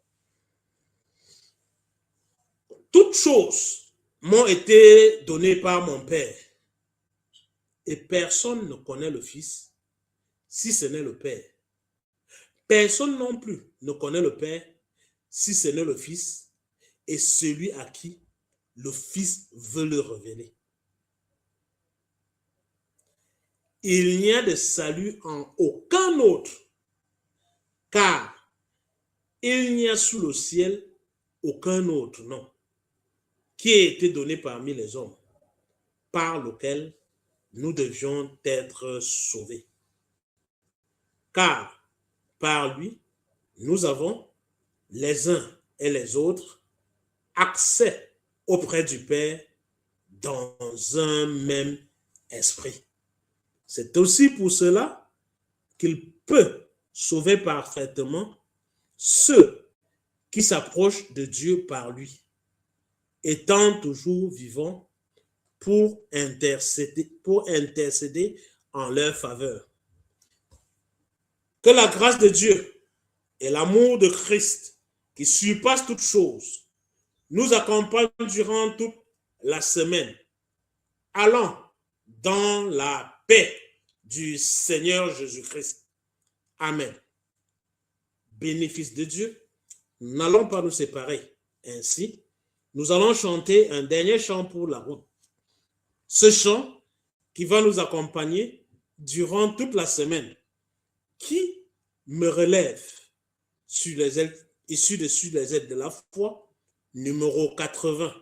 Toutes choses m'ont été données par mon Père, et personne ne connaît le Fils, si ce n'est le Père. Personne non plus ne connaît le Père, si ce n'est le Fils, et celui à qui le Fils veut le révéler. Il n'y a de salut en aucun autre, car il n'y a sous le ciel aucun autre nom qui ait été donné parmi les hommes, par lequel nous devions être sauvés. Car par lui, nous avons, les uns et les autres, accès auprès du Père dans un même esprit. C'est aussi pour cela qu'il peut sauver parfaitement ceux qui s'approchent de Dieu par lui, étant toujours vivant pour intercéder en leur faveur. Que la grâce de Dieu et l'amour de Christ, qui surpasse toutes choses, nous accompagnent durant toute la semaine. Allons dans la paix du Seigneur Jésus-Christ. Amen. Bénéfice de Dieu, n'allons pas nous séparer. Ainsi, nous allons chanter un dernier chant pour la route. Ce chant qui va nous accompagner durant toute la semaine, qui me relève sur les ailes, issu dessus les ailes de la foi, numéro 80.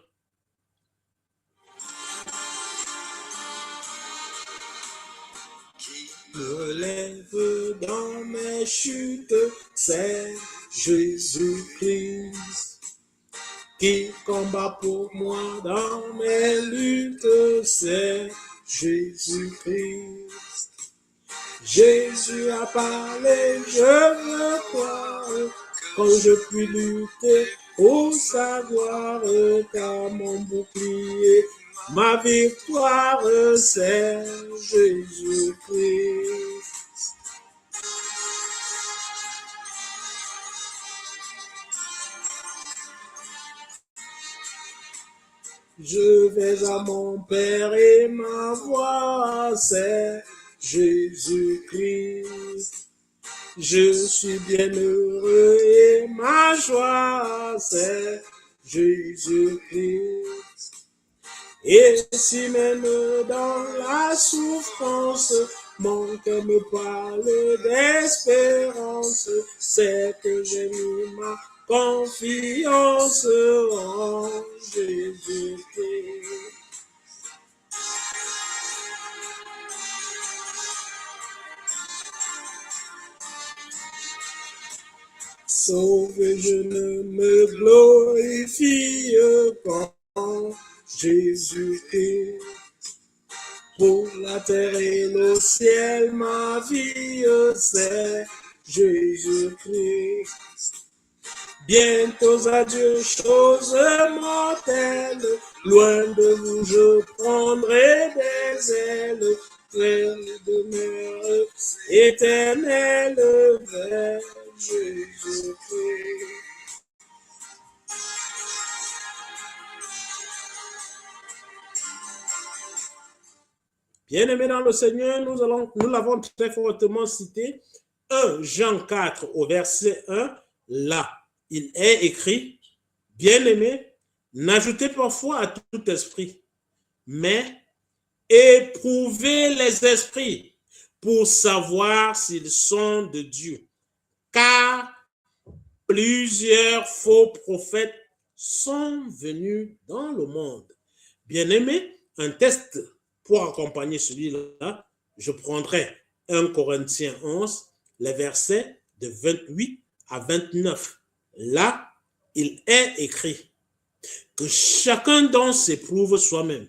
Qui me relève dans mes chutes, c'est Jésus-Christ. Qui combat pour moi dans mes luttes, c'est Jésus-Christ. Jésus a parlé, je veux croire, quand je puis lutter pour sa gloire, car mon bouclier, ma victoire, c'est Jésus-Christ. Je vais à mon Père et ma voix, c'est Jésus-Christ. Je suis bien heureux et ma joie, c'est Jésus-Christ. Et si même dans la souffrance, mon cœur me parle d'espérance, c'est que j'ai mis ma confiance en Jésus-Christ. Sauvé, je ne me glorifie qu'en Jésus-Christ. Pour la terre et le ciel, ma vie, c'est Jésus-Christ. Bientôt adieu, choses mortelles, loin de vous je prendrai des ailes, vers les demeures éternelles vers Jésus-Christ. Bien-aimés dans le Seigneur, nous l'avons très fortement cité, 1 Jean 4 au verset 1, là, il est écrit, bien-aimés, n'ajoutez parfois à tout esprit, mais éprouvez les esprits pour savoir s'ils sont de Dieu, car plusieurs faux prophètes sont venus dans le monde. Bien-aimés, un test pour accompagner celui-là, je prendrai 1 Corinthiens 11, les versets de 28 à 29. Là, il est écrit que chacun d'entre s'éprouve soi-même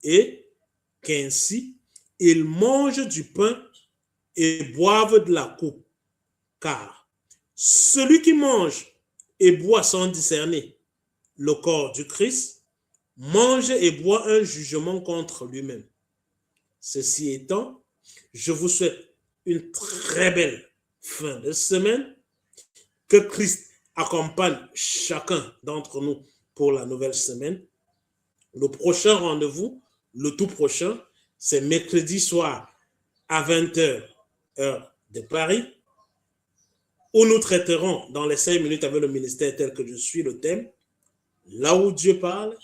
et qu'ainsi il mange du pain et boive de la coupe. Car celui qui mange et boit sans discerner le corps du Christ mange et boit un jugement contre lui-même. Ceci étant, je vous souhaite une très belle fin de semaine. Que Christ accompagne chacun d'entre nous pour la nouvelle semaine. Le prochain rendez-vous, le tout prochain, c'est mercredi soir à 20h, heure de Paris, où nous traiterons dans les 5 minutes avec le ministère tel que je suis le thème, là où Dieu parle,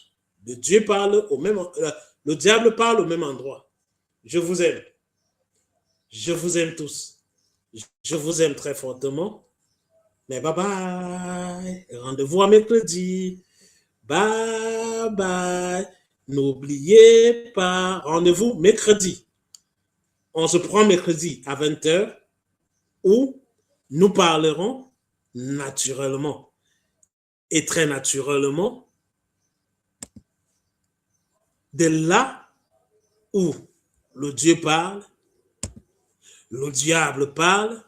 le diable parle au même endroit. Je vous aime. Je vous aime tous. Je vous aime très fortement. Mais bye bye. Rendez-vous à mercredi. Bye bye. N'oubliez pas, rendez-vous mercredi. On se prend mercredi à 20h où nous parlerons naturellement et très naturellement de là où le Dieu parle, Le diable parle